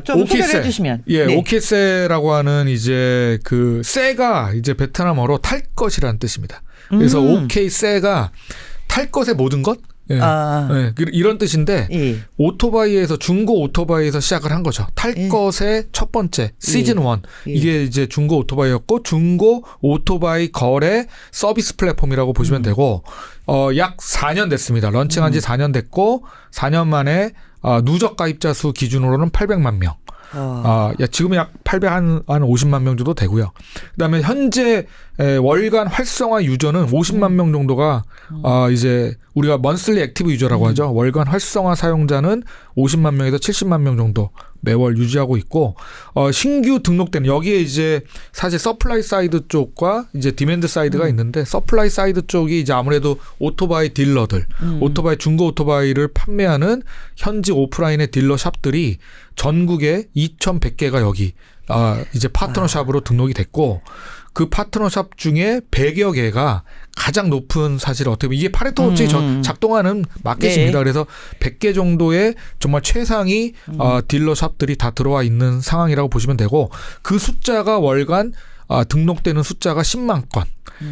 좀 소개를 해주시면. 오케세라고 하는 이제 그 세가 이제 베트남어로 탈 것이라는 뜻입니다. 그래서 오케세가 탈 것의 모든 것? 이런 뜻인데 오토바이에서 중고 오토바이에서 시작을 한 거죠. 탈 것의 첫 번째 시즌 1 이게 이제 중고 오토바이였고 중고 오토바이 거래 서비스 플랫폼이라고 보시면 되고 약 4년 됐습니다. 런칭한 지 4년 됐고 4년 만에 누적 가입자 수 기준으로는 800만 명. 지금은 약 850만 명 정도 되고요. 그다음에 현재 월간 활성화 유저는 50만 명 정도가 이제 우리가 먼슬리 액티브 유저라고 하죠. 월간 활성화 사용자는 50만 명에서 70만 명 정도 매월 유지하고 있고 신규 등록된 여기에 이제 사실 서플라이 사이드 쪽과 이제 디맨드 사이드가 있는데 서플라이 사이드 쪽이 이제 아무래도 오토바이 딜러들, 오토바이 중고 오토바이를 판매하는 현지 오프라인의 딜러샵들이 전국에 2,100개가 여기 이제 파트너샵으로 등록이 됐고 그 파트너샵 중에 100여 개가 가장 높은 사실 어떻게 보면 이게 파레토 법칙이 작동하는 마켓입니다. 그래서 100개 정도의 정말 최상위 딜러샵들이 다 들어와 있는 상황이라고 보시면 되고 그 숫자가 월간 등록되는 숫자가 10만 건.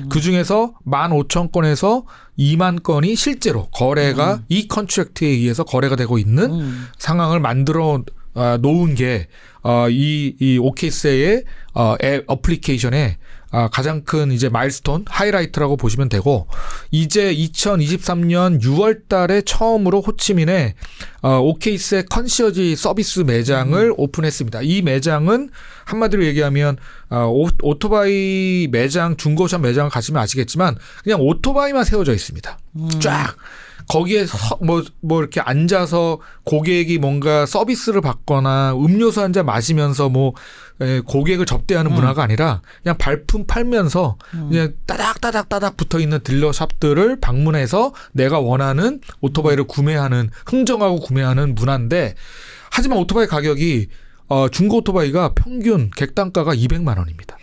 그중에서 15,000건에서 2만 건이 실제로 거래가 이 컨트랙트에 의해서 거래가 되고 있는 상황을 만들어 놓은 게 이 오케이세의 앱 어플리케이션의 가장 큰 이제 마일스톤 하이라이트라고 보시면 되고 이제 2023년 6월 달에 처음으로 호치민에 오케이세 컨시어지 서비스 매장을 오픈했습니다. 이 매장은 한마디로 얘기하면 오토바이 매장 중고샵 매장을 가시면 아시겠지만 그냥 오토바이만 세워져 있습니다. 쫙. 거기에 뭐 이렇게 앉아서 고객이 뭔가 서비스를 받거나 음료수 한 잔 마시면서 뭐 고객을 접대하는 문화가 아니라 그냥 발품 팔면서 그냥 따닥따닥 붙어 있는 딜러샵들을 방문해서 내가 원하는 오토바이를 구매하는 흥정하고 구매하는 문화인데 하지만 오토바이 가격이 중고 오토바이가 평균 객단가가 200만 원입니다.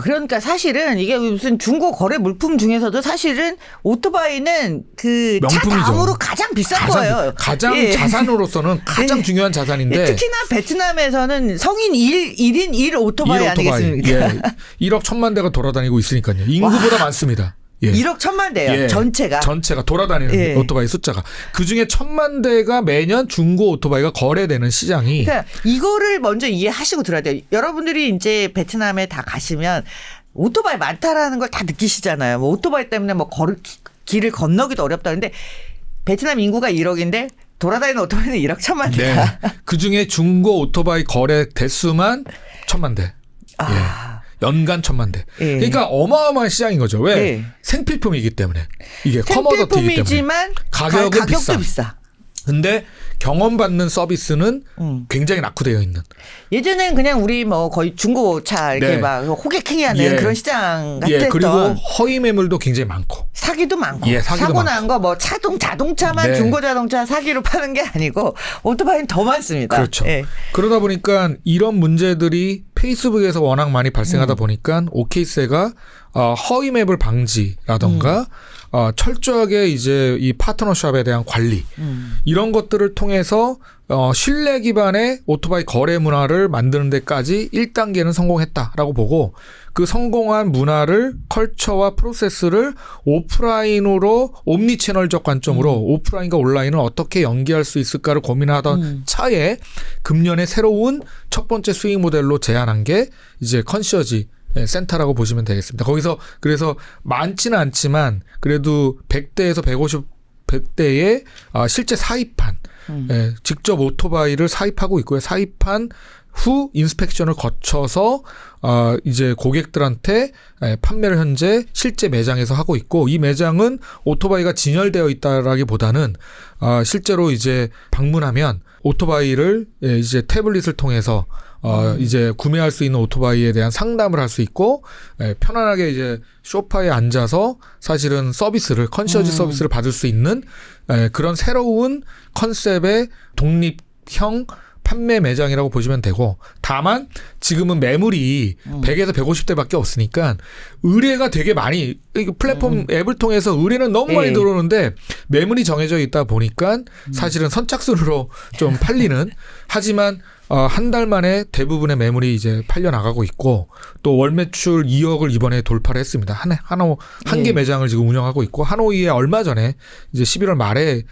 그러니까 사실은 이게 무슨 중고 거래 물품 중에서도 사실은 오토바이는 그 차 다음으로 가장 비싼 거예요. 가장 자산으로서는 가장 중요한 자산인데 특히나 베트남에서는 성인 1인 1 오토바이 아니겠습니까? 1억 1,000만 대가 돌아다니고 있으니까요. 인구보다 많습니다. 1억 1,000만 대요. 전체가 돌아다니는 오토바이 숫자가. 그중에 1,000만 대가 매년 중고 오토바이가 거래되는 시장이. 그러니까 이거를 먼저 이해하시고 들어야 돼요. 여러분들이 이제 베트남에 다 가시면 오토바이 많다라는 걸 다 느끼시잖아요. 뭐 오토바이 때문에 뭐 길을 건너기도 어렵다. 근데 베트남 인구가 1억인데 돌아다니는 오토바이는 1억 1,000만 대다. 그중에 중고 오토바이 거래 대수만 1,000만 대. 연간 1,000만 대. 그러니까 어마어마한 시장인 거죠. 왜? 생필품이기 때문에. 이게 커머더티이기 때문에. 생필품이지만 가격도 비싸. 근데 경험받는 서비스는 굉장히 낙후되어 있는. 예전엔 그냥 우리 뭐 거의 중고차 이렇게 네. 막 호객행위하는 예. 그런 시장 예, 같았던. 그리고 허위 매물도 굉장히 많고. 사기도 많고. 예, 사기도 사고 많고. 난 거 뭐 자동차만 네. 중고자동차 사기로 파는 게 아니고 오토바이는 더 많습니다. 그렇죠. 예. 그러다 보니까 이런 문제들이 페이스북에서 워낙 많이 발생하다 보니까 오케이세가 허위 매물 방지라던가 철저하게 이제 이 파트너샵에 대한 관리 이런 것들을 통해서 신뢰 기반의 오토바이 거래 문화를 만드는 데까지 1단계는 성공했다라고 보고 그 성공한 문화를 컬처와 프로세스를 오프라인으로 옴니채널적 관점으로 오프라인과 온라인을 어떻게 연계할 수 있을까를 고민하던 차에 금년에 새로운 첫 번째 수익 모델로 제안한 게 이제 컨시어지 센터라고 보시면 되겠습니다. 거기서 그래서 많지는 않지만 그래도 100대에서 150대의 실제 사입한 직접 오토바이를 사입하고 있고요. 사입한 후 인스펙션을 거쳐서 이제 고객들한테 판매를 현재 실제 매장에서 하고 있고 이 매장은 오토바이가 진열되어 있다라기보다는 실제로 이제 방문하면 오토바이를 이제 태블릿을 통해서 이제 구매할 수 있는 오토바이에 대한 상담을 할 수 있고 편안하게 이제 소파에 앉아서 사실은 서비스를 컨시어지 서비스를 받을 수 있는 그런 새로운 컨셉의 독립형 판매 매장이라고 보시면 되고 다만 지금은 매물이 100에서 150대밖에 없으니까 의뢰가 되게 많이 플랫폼 앱을 통해서 의뢰는 너무 많이 들어오는데 매물이 정해져 있다 보니까 사실은 선착순으로 좀 팔리는 하지만 한 달 만에 대부분의 매물이 이제 팔려 나가고 있고 또 월 매출 2억을 이번에 돌파를 했습니다. 한 개 매장을 지금 운영하고 있고 하노이에 얼마 전에 이제 11월 말에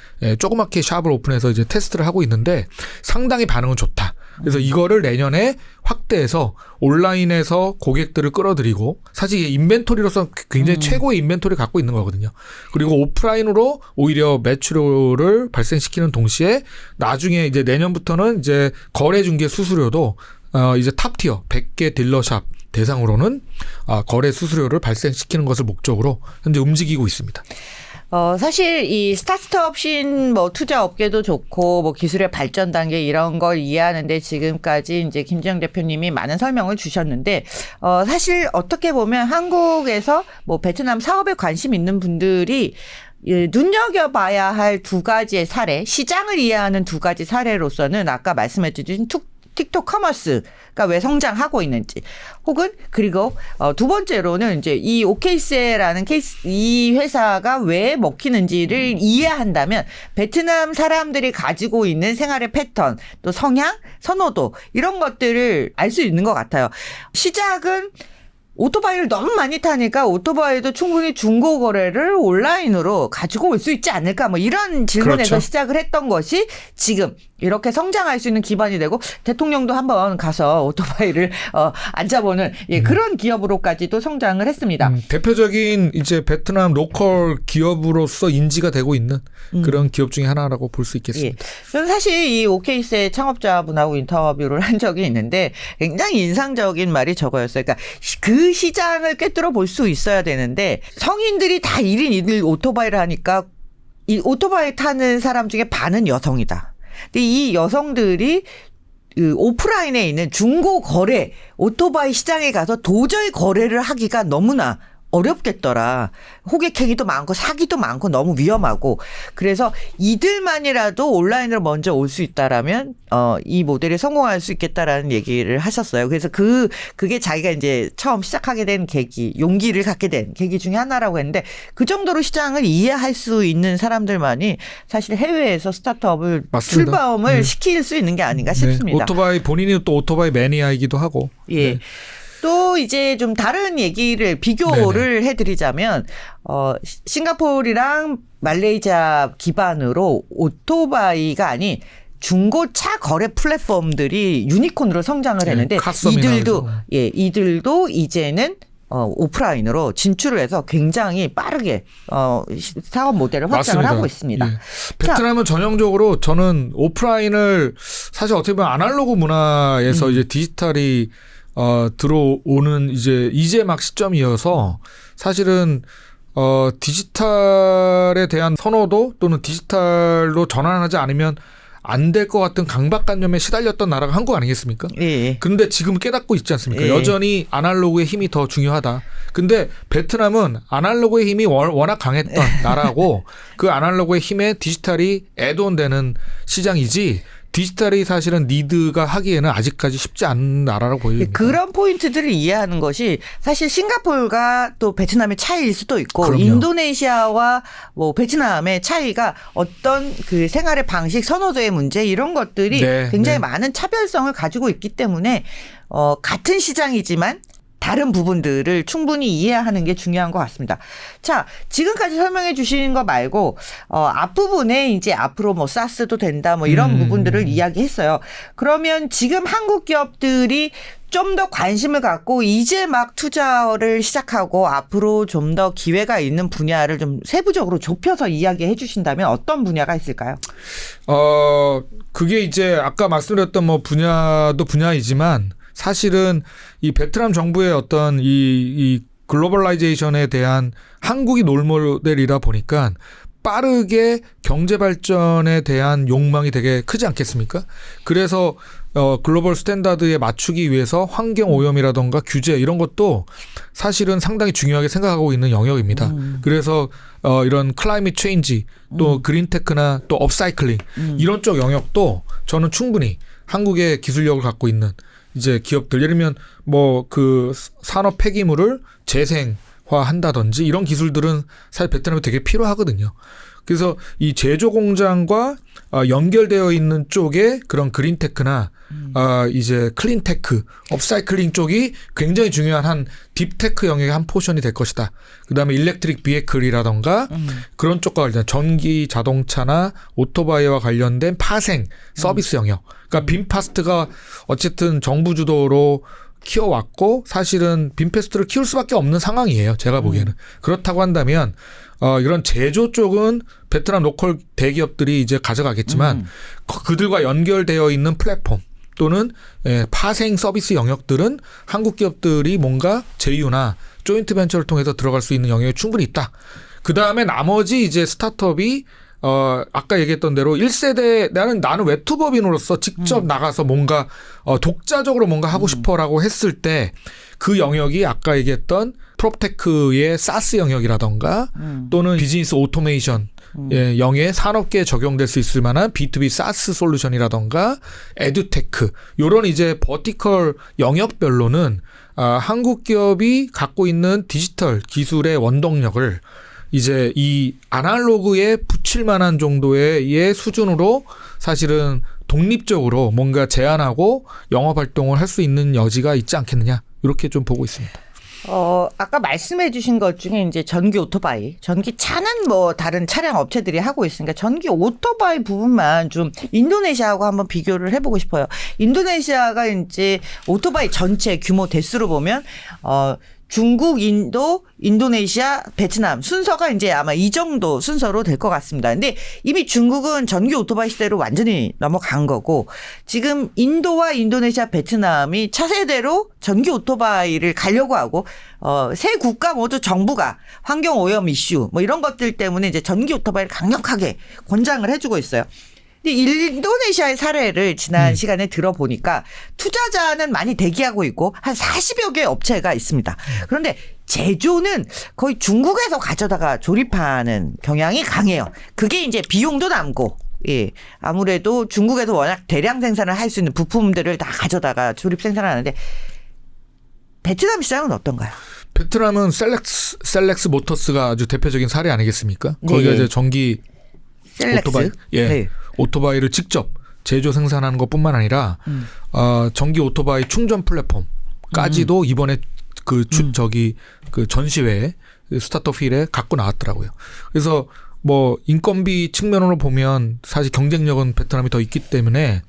조그맣게 샵을 오픈해서 이제 테스트를 하고 있는데 상당히 반응은 좋다. 그래서 이거를 내년에 확대해서 온라인에서 고객들을 끌어들이고 사실 이게 인벤토리로서 굉장히 최고의 인벤토리를 갖고 있는 거거든요. 그리고 오프라인으로 오히려 매출을 발생시키는 동시에 나중에 이제 내년부터는 이제 거래 중개 수수료도 이제 탑티어 100개 딜러샵 대상으로는 거래 수수료를 발생시키는 것을 목적으로 현재 움직이고 있습니다. 사실 이 스타트업 신 뭐 투자 업계도 좋고 뭐 기술의 발전 단계 이런 걸 이해하는데 지금까지 이제 김지영 대표님이 많은 설명을 주셨는데 사실 어떻게 보면 한국에서 뭐 베트남 사업에 관심 있는 분들이 눈여겨봐야 할 두 가지의 사례, 시장을 이해하는 두 가지 사례로서는 아까 말씀해 주신 틱톡 커머스가 왜 성장하고 있는지 혹은 그리고 두 번째로는 이제 이 오케이세라는 케이스 이 회사가 왜 먹히는지를 이해한다면 베트남 사람들이 가지고 있는 생활의 패턴 또 성향, 선호도 이런 것들을 알 수 있는 것 같아요. 시작은 오토바이를 너무 많이 타니까 오토바이도 충분히 중고 거래를 온라인으로 가지고 올 수 있지 않을까 뭐 이런 질문에서 그렇죠. 시작을 했던 것이 지금 이렇게 성장할 수 있는 기반이 되고 대통령도 한번 가서 오토바이를 앉아보는 그런 기업으로까지도 성장을 했습니다. 대표적인 이제 베트남 로컬 기업으로서 인지가 되고 있는 그런 기업 중에 하나라고 볼 수 있겠습니다. 저는 사실 이 오케이스의 창업자분하고 인터뷰를 한 적이 있는데 굉장히 인상적인 말이 저거였어요. 그러니까 그 시장을 꿰뚫어 볼 수 있어야 되는데 성인들이 다 1인 1일 오토바이를 하니까 이 오토바이 타는 사람 중에 반은 여성이다. 근데 이 여성들이 그 오프라인에 있는 중고 거래 오토바이 시장에 가서 도저히 거래를 하기가 너무나 어렵겠더라. 호객행위도 많고 사기도 많고 너무 위험하고 그래서 이들만이라도 온라인으로 먼저 올 수 있다라면 이 모델이 성공할 수 있겠다라는 얘기를 하셨어요. 그래서 그게 자기가 이제 처음 시작하게 된 계기, 용기를 갖게 된 계기 중에 하나라고 했는데 그 정도로 시장을 이해할 수 있는 사람들만이 사실 해외에서 스타트업을 맞습니다. 출범을 시킬 수 있는 게 아닌가 싶습니다. 오토바이 본인이 또 오토바이 매니아이기도 하고. 예. 네. 또 이제 좀 다른 얘기를 비교를 해드리자면 싱가포르랑 말레이시아 기반으로 오토바이가 아닌 중고차 거래 플랫폼들이 유니콘으로 성장을 했는데 이들도 이제는 오프라인으로 진출을 해서 굉장히 빠르게 사업 모델을 확장을 맞습니다. 하고 있습니다. 예. 베트남은 전형적으로 저는 오프라인을 사실 어떻게 보면 아날로그 문화에서 이제 디지털이 들어오는 이제 막 시점이어서 사실은 디지털에 대한 선호도 또는 디지털로 전환하지 않으면 안 될 것 같은 강박관념에 시달렸던 나라가 한국 아니겠습니까? 예. 그런데 지금은 깨닫고 있지 않습니까? 예. 여전히 아날로그의 힘이 더 중요하다. 근데 베트남은 아날로그의 힘이 워낙 강했던 나라고 그 아날로그의 힘에 디지털이 애돈되는 시장이지 디지털이 사실은 니드가 하기에는 아직까지 쉽지 않은 나라라고 보입니다. 그런 포인트들을 이해하는 것이 사실 싱가포르가 또 베트남의 차이일 수도 있고 그럼요. 인도네시아와 뭐 베트남의 차이가 어떤 그 생활의 방식 선호도의 문제 이런 것들이 네, 굉장히 네. 많은 차별성을 가지고 있기 때문에 같은 시장이지만 다른 부분들을 충분히 이해하는 게 중요한 것 같습니다. 자, 지금까지 설명해 주신 거 말고 앞부분에 이제 앞으로 뭐 사스도 된다 뭐 이런 부분들을 이야기했어요. 그러면 지금 한국 기업들이 좀 더 관심을 갖고 이제 막 투자를 시작하고 앞으로 좀 더 기회가 있는 분야를 좀 세부적으로 좁혀서 이야기해 주신다면 어떤 분야가 있을까요? 그게 이제 아까 말씀드렸던 뭐 분야도 분야이지만 사실은 이 베트남 정부의 어떤 이 글로벌라이제이션에 대한 한국이 롤모델이다 보니까 빠르게 경제 발전에 대한 욕망이 되게 크지 않겠습니까? 그래서 글로벌 스탠다드에 맞추기 위해서 환경 오염이라던가 규제 이런 것도 사실은 상당히 중요하게 생각하고 있는 영역입니다. 그래서 이런 클라이밋 체인지 또 그린테크나 또 업사이클링 이런 쪽 영역도 저는 충분히 한국의 기술력을 갖고 있는 이제 기업들 예를 들면 뭐 그 산업 폐기물을 재생화한다든지 이런 기술들은 사실 베트남에 되게 필요하거든요. 그래서 이 제조 공장과 연결되어 있는 쪽에 그런 그린테크나 이제 클린테크, 업사이클링 쪽이 굉장히 중요한 한 딥테크 영역의 한 포션이 될 것이다. 그다음에 일렉트릭 비에클이라던가 그런 쪽과 관련 전기 자동차나 오토바이와 관련된 파생 서비스 영역. 그러니까 빔파스트가 어쨌든 정부 주도로 키워왔고 사실은 빔페스트를 키울 수밖에 없는 상황이에요. 제가 보기에는. 그렇다고 한다면 이런 제조 쪽은 베트남 로컬 대기업들이 이제 가져가겠지만 그들과 연결되어 있는 플랫폼 또는 파생 서비스 영역들은 한국 기업들이 뭔가 제휴나 조인트 벤처를 통해서 들어갈 수 있는 영역이 충분히 있다. 그다음에 나머지 이제 스타트업이 아까 얘기했던 대로 1세대 나는 웹투버빈으로서 직접 나가서 뭔가 독자적으로 뭔가 하고 싶어라고 했을 때 그 영역이 아까 얘기했던 프롭테크의 사스 영역이라던가 또는 비즈니스 오토메이션 영의 산업계에 적용될 수 있을 만한 B2B 사스 솔루션이라던가 에듀테크 요런 이제 버티컬 영역별로는 한국 기업이 갖고 있는 디지털 기술의 원동력을 이제 이 아날로그에 붙일 만한 정도의 수준으로 사실은 독립적으로 뭔가 제한하고 영업 활동을 할 수 있는 여지가 있지 않겠느냐 이렇게 좀 보고 있습니다. 아까 말씀해 주신 것 중에 이제 전기 오토바이, 전기차는 뭐 다른 차량 업체들이 하고 있으니까 전기 오토바이 부분만 좀 인도네시아하고 한번 비교를 해보고 싶어요. 인도네시아가 이제 오토바이 전체 규모 대수로 보면 중국, 인도, 인도네시아, 베트남 순서가 이제 아마 이 정도 순서로 될 것 같습니다. 근데 이미 중국은 전기 오토바이 시대로 완전히 넘어간 거고 지금 인도와 인도네시아, 베트남이 차세대로 전기 오토바이를 가려고 하고 세 국가 모두 정부가 환경 오염 이슈 뭐 이런 것들 때문에 이제 전기 오토바이를 강력하게 권장을 해주고 있어요. 근데 인도네시아의 사례를 지난 시간에 들어보니까 투자자는 많이 대기하고 있고 한 40여 개의 업체가 있습니다. 그런데 제조는 거의 중국에서 가져다가 조립하는 경향이 강해요. 그게 이제 비용도 남고 예. 아무래도 중국에서 워낙 대량 생산을 할 수 있는 부품들을 다 가져다가 조립 생산을 하는데 베트남 시장은 어떤가요? 베트남은 셀렉스 모터스가 아주 대표적인 사례 아니겠습니까? 거기가 이제 전기 셀렉스? 오토바이, 네. 오토바이를 직접 제조 생산하는 것뿐만 아니라 전기 오토바이 충전 플랫폼까지도 이번에 그 전시회에 스타트업 힐에 갖고 나왔더라고요. 그래서 뭐 인건비 측면으로 보면 사실 경쟁력은 베트남이 더 있기 때문에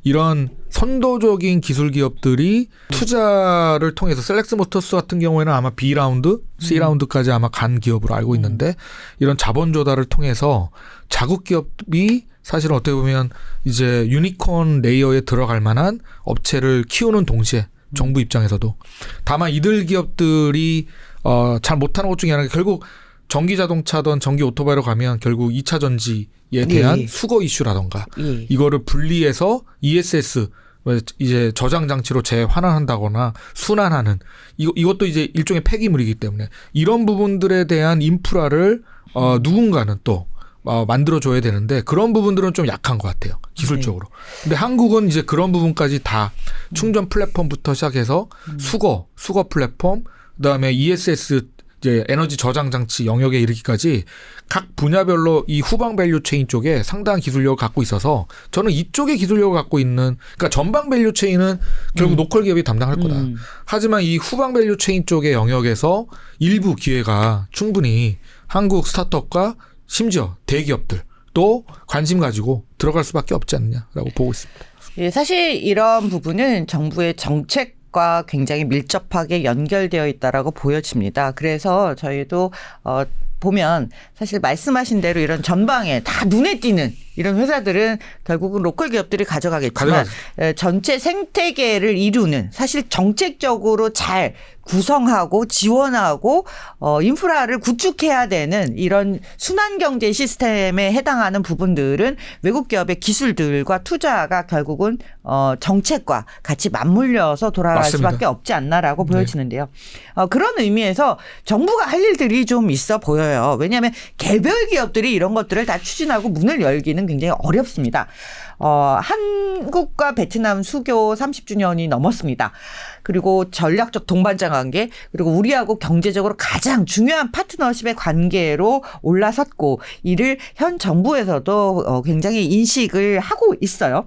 이런 선도적인 기술 기업들이 투자를 통해서 셀렉스 모터스 같은 경우에는 아마 B라운드, C라운드까지 아마 간 기업으로 알고 있는데 이런 자본 조달을 통해서 자국 기업이 사실은 어떻게 보면 이제 유니콘 레이어에 들어갈 만한 업체를 키우는 동시에 정부 입장에서도 다만 이들 기업들이 잘 못하는 것 중에 하나가 결국 전기 자동차든 전기 오토바이로 가면 결국 2차 전지에 대한 예. 수거 이슈라던가 예. 이거를 분리해서 ESS 이제 저장 장치로 재환원한다거나 순환하는 이것도 이제 일종의 폐기물이기 때문에 이런 부분들에 대한 인프라를 누군가는 또 만들어줘야 되는데 그런 부분들은 좀 약한 것 같아요. 기술적으로. 근데 한국은 이제 그런 부분까지 다 충전 플랫폼부터 시작해서 수거 플랫폼 그다음에 ESS 이제 에너지 저장 장치 영역에 이르기까지 각 분야별로 이 후방 밸류 체인 쪽에 상당한 기술력을 갖고 있어서 저는 이쪽에 기술력을 갖고 있는 그러니까 전방 밸류 체인은 결국 로컬 기업이 담당할 거다. 하지만 이 후방 밸류 체인 쪽의 영역에서 일부 기회가 충분히 한국 스타트업과 심지어 대기업들 또 관심 가지고 들어갈 수밖에 없지 않느냐라고 보고 있습니다. 예, 사실 이런 부분은 정부의 정책과 굉장히 밀접하게 연결되어 있다라고 보여집니다. 그래서 저희도 보면 사실 말씀하신 대로 이런 전방에 다 눈에 띄는 이런 회사들은 결국은 로컬 기업들이 가져가겠지만 전체 생태계를 이루는 사실 정책적으로 잘 구성하고 지원하고 인프라를 구축해야 되는 이런 순환경제 시스템에 해당하는 부분들은 외국 기업의 기술들과 투자가 결국은 정책과 같이 맞물려서 돌아갈 맞습니다. 수밖에 없지 않나라고 보여지는데요. 그런 의미에서 정부가 할 일들이 좀 있어 보여요. 왜냐하면 개별 기업들이 이런 것들을 다 추진하고 문을 열기는 굉장히 어렵습니다. 한국과 베트남 수교 30주년이 넘었습니다. 그리고 전략적 동반자 관계 그리고 우리하고 경제적으로 가장 중요한 파트너십의 관계로 올라섰고 이를 현 정부에서도 굉장히 인식을 하고 있어요.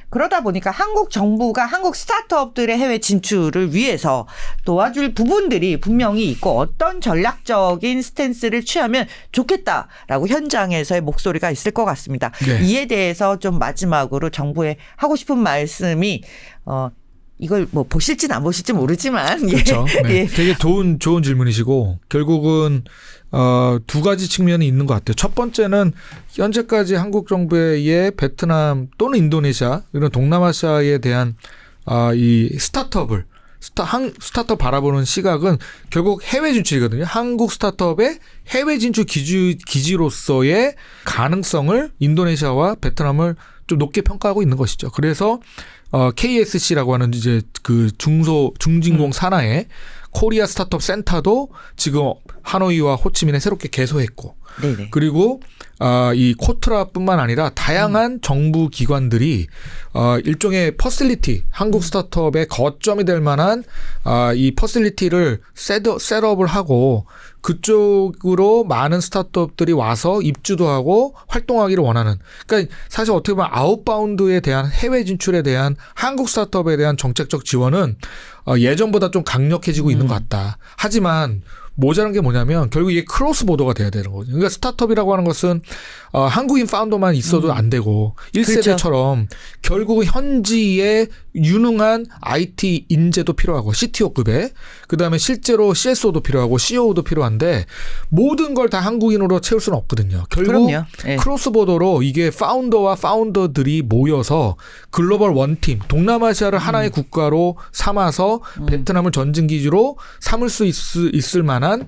그러다 보니까 한국 정부가 한국 스타트업들의 해외 진출을 위해서 도와줄 부분들이 분명히 있고 어떤 전략적인 스탠스를 취하면 좋겠다라고 현장에서의 목소리가 있을 것 같습니다. 네. 이에 대해서 좀 마지막으로 정부에 하고 싶은 말씀이 이걸 뭐 보실지는 안 보실지 모르지만 그렇죠. 네. 예. 되게 좋은 질문이시고 결국은 두 가지 측면이 있는 것 같아요. 첫 번째는 현재까지 한국 정부의 베트남 또는 인도네시아 이런 동남아시아에 대한 이 스타트업 바라보는 시각은 결국 해외 진출이거든요. 한국 스타트업의 해외 진출 기지로서의 가능성을 인도네시아와 베트남을 좀 높게 평가하고 있는 것이죠. 그래서 KSC라고 하는 이제 그 중진공 산하의 코리아 스타트업 센터도 지금 하노이와 호치민에 새롭게 개소했고 네네. 그리고 이 코트라뿐만 아니라 다양한 정부 기관들이 일종의 퍼실리티 한국 스타트업의 거점이 될 만한 이 퍼실리티를 셋업을 하고 그쪽으로 많은 스타트업들이 와서 입주도 하고 활동하기를 원하는 그러니까 사실 어떻게 보면 아웃바운드에 대한 해외 진출에 대한 한국 스타트업에 대한 정책적 지원은 예전보다 좀 강력해지고 있는 것 같다. 하지만 모자란 게 뭐냐면 결국 이게 크로스 보더가 돼야 되는 거죠. 그러니까 스타트업이라고 하는 것은 한국인 파운더만 있어도 안 되고 1세대처럼 결국 현지에 유능한 IT 인재도 필요하고 CTO급에 그다음에 실제로 CSO도 필요하고 CO도 필요한데 모든 걸 다 한국인으로 채울 수는 없거든요. 결국 그럼요. 네. 크로스 보더로 이게 파운더와 파운더들이 모여서 글로벌 원팀 동남아시아를 하나의 국가로 삼아서 베트남을 전진기지로 삼을 수 있을 만한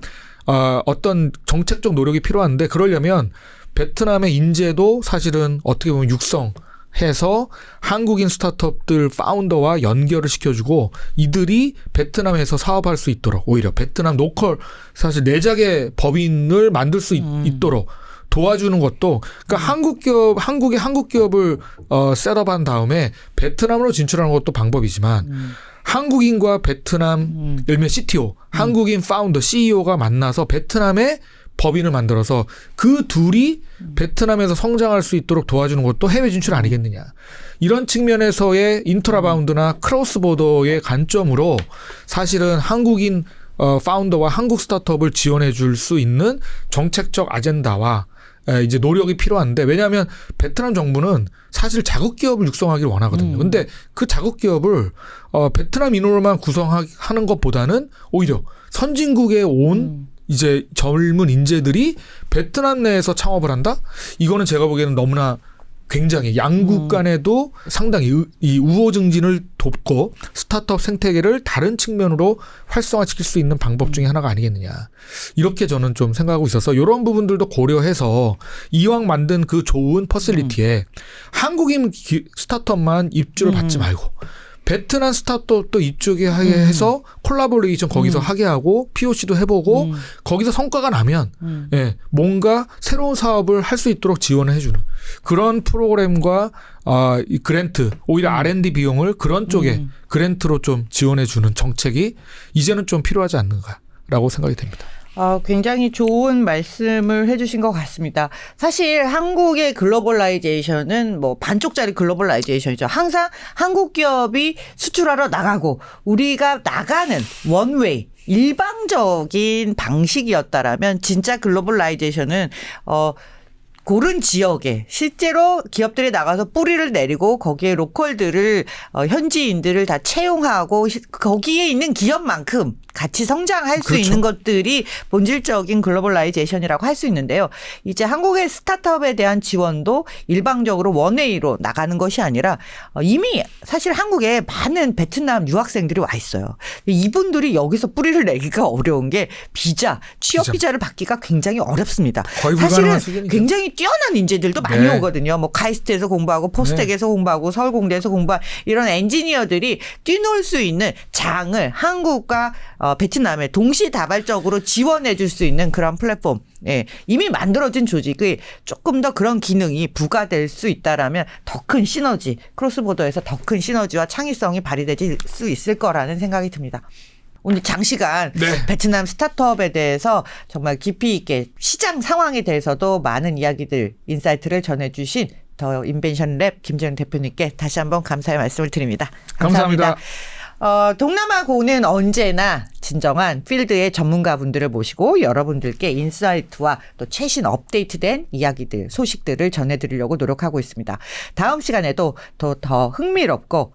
어떤 정책적 노력이 필요한데 그러려면 베트남의 인재도 사실은 어떻게 보면 육성해서 한국인 스타트업들 파운더와 연결을 시켜주고 이들이 베트남에서 사업할 수 있도록 오히려 베트남 로컬 사실 내작의 법인을 만들 수 있도록 도와주는 것도 그러니까 한국의 한국 기업을 셋업한 다음에 베트남으로 진출하는 것도 방법이지만 한국인과 베트남 예를 들면 CTO 한국인 파운더 CEO가 만나서 베트남의 법인을 만들어서 그 둘이 베트남에서 성장할 수 있도록 도와주는 것도 해외 진출 아니겠느냐. 이런 측면에서의 인트라바운드나 크로스보더의 관점으로 사실은 한국인 파운더와 한국 스타트업을 지원해 줄 수 있는 정책적 아젠다와 이제 노력이 필요한데 왜냐하면 베트남 정부는 사실 자국 기업을 육성하기를 원하거든요. 근데 그 자국 기업을 베트남인으로만 구성하는 것보다는 오히려 선진국에 온 이제 젊은 인재들이 베트남 내에서 창업을 한다? 이거는 제가 보기에는 너무나 굉장히 양국 간에도 상당히 이 우호 증진을 돕고 스타트업 생태계를 다른 측면으로 활성화시킬 수 있는 방법 중에 하나가 아니겠느냐. 이렇게 저는 좀 생각하고 있어서 이런 부분들도 고려해서 이왕 만든 그 좋은 퍼실리티에 한국인 스타트업만 입주를 받지 말고 베트남 스타트업도 이쪽에 해서 콜라보레이션 거기서 하게 하고 POC도 해보고 거기서 성과가 나면 예, 뭔가 새로운 사업을 할 수 있도록 지원을 해주는 그런 프로그램과 이 그랜트 오히려 R&D 비용을 그런 쪽에 그랜트로 좀 지원해주는 정책이 이제는 좀 필요하지 않는가라고 생각이 됩니다. 굉장히 좋은 말씀을 해주신 것 같습니다. 사실 한국의 글로벌라이제이션은 뭐 반쪽짜리 글로벌라이제이션이죠. 항상 한국 기업이 수출하러 나가고 우리가 나가는 원웨이 일방적인 방식이었다라면 진짜 글로벌라이제이션은 고른 지역에 실제로 기업들이 나가서 뿌리를 내리고 거기에 로컬들을 현지인들을 다 채용하고 거기에 있는 기업만큼 같이 성장할 수 그렇죠. 있는 것들이 본질적인 글로벌라이제이션이라고 할 수 있는데요. 이제 한국의 스타트업에 대한 지원도 일방적으로 원웨이로 나가는 것이 아니라 이미 사실 한국에 많은 베트남 유학생들이 와 있어요. 이분들이 여기서 뿌리를 내기가 어려운 게 취업 비자를 받기가 굉장히 어렵습니다. 거의 사실은 불가능한 수준이죠. 굉장히 뛰어난 인재들도 많이 네. 오거든요. 뭐 카이스트에서 공부하고 포스텍에서 공부하고 서울공대에서 공부한 이런 엔지니어들이 뛰놀 수 있는 장을 한국과 베트남에 동시다발적으로 지원해 줄 수 있는 그런 플랫폼. 예, 이미 만들어진 조직이 조금 더 그런 기능이 부과될 수 있다라면 더 큰 시너지, 크로스보더에서 더 큰 시너지와 창의성이 발휘될 수 있을 거라는 생각이 듭니다. 오늘 장시간 네. 베트남 스타트업에 대해서 정말 깊이 있게 시장 상황에 대해서도 많은 이야기들, 인사이트를 전해주신 더 인벤션 랩 김재훈 대표님께 다시 한번 감사의 말씀을 드립니다. 감사합니다. 동남아고는 언제나 진정한 필드의 전문가분들을 모시고 여러분들께 인사이트와 또 최신 업데이트된 이야기들, 소식들을 전해드리려고 노력하고 있습니다. 다음 시간에도 더 흥미롭고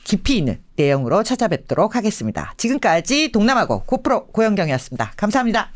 깊이 있는 내용으로 찾아뵙도록 하겠습니다. 지금까지 동남아고 고프로 고영경이었습니다. 감사합니다.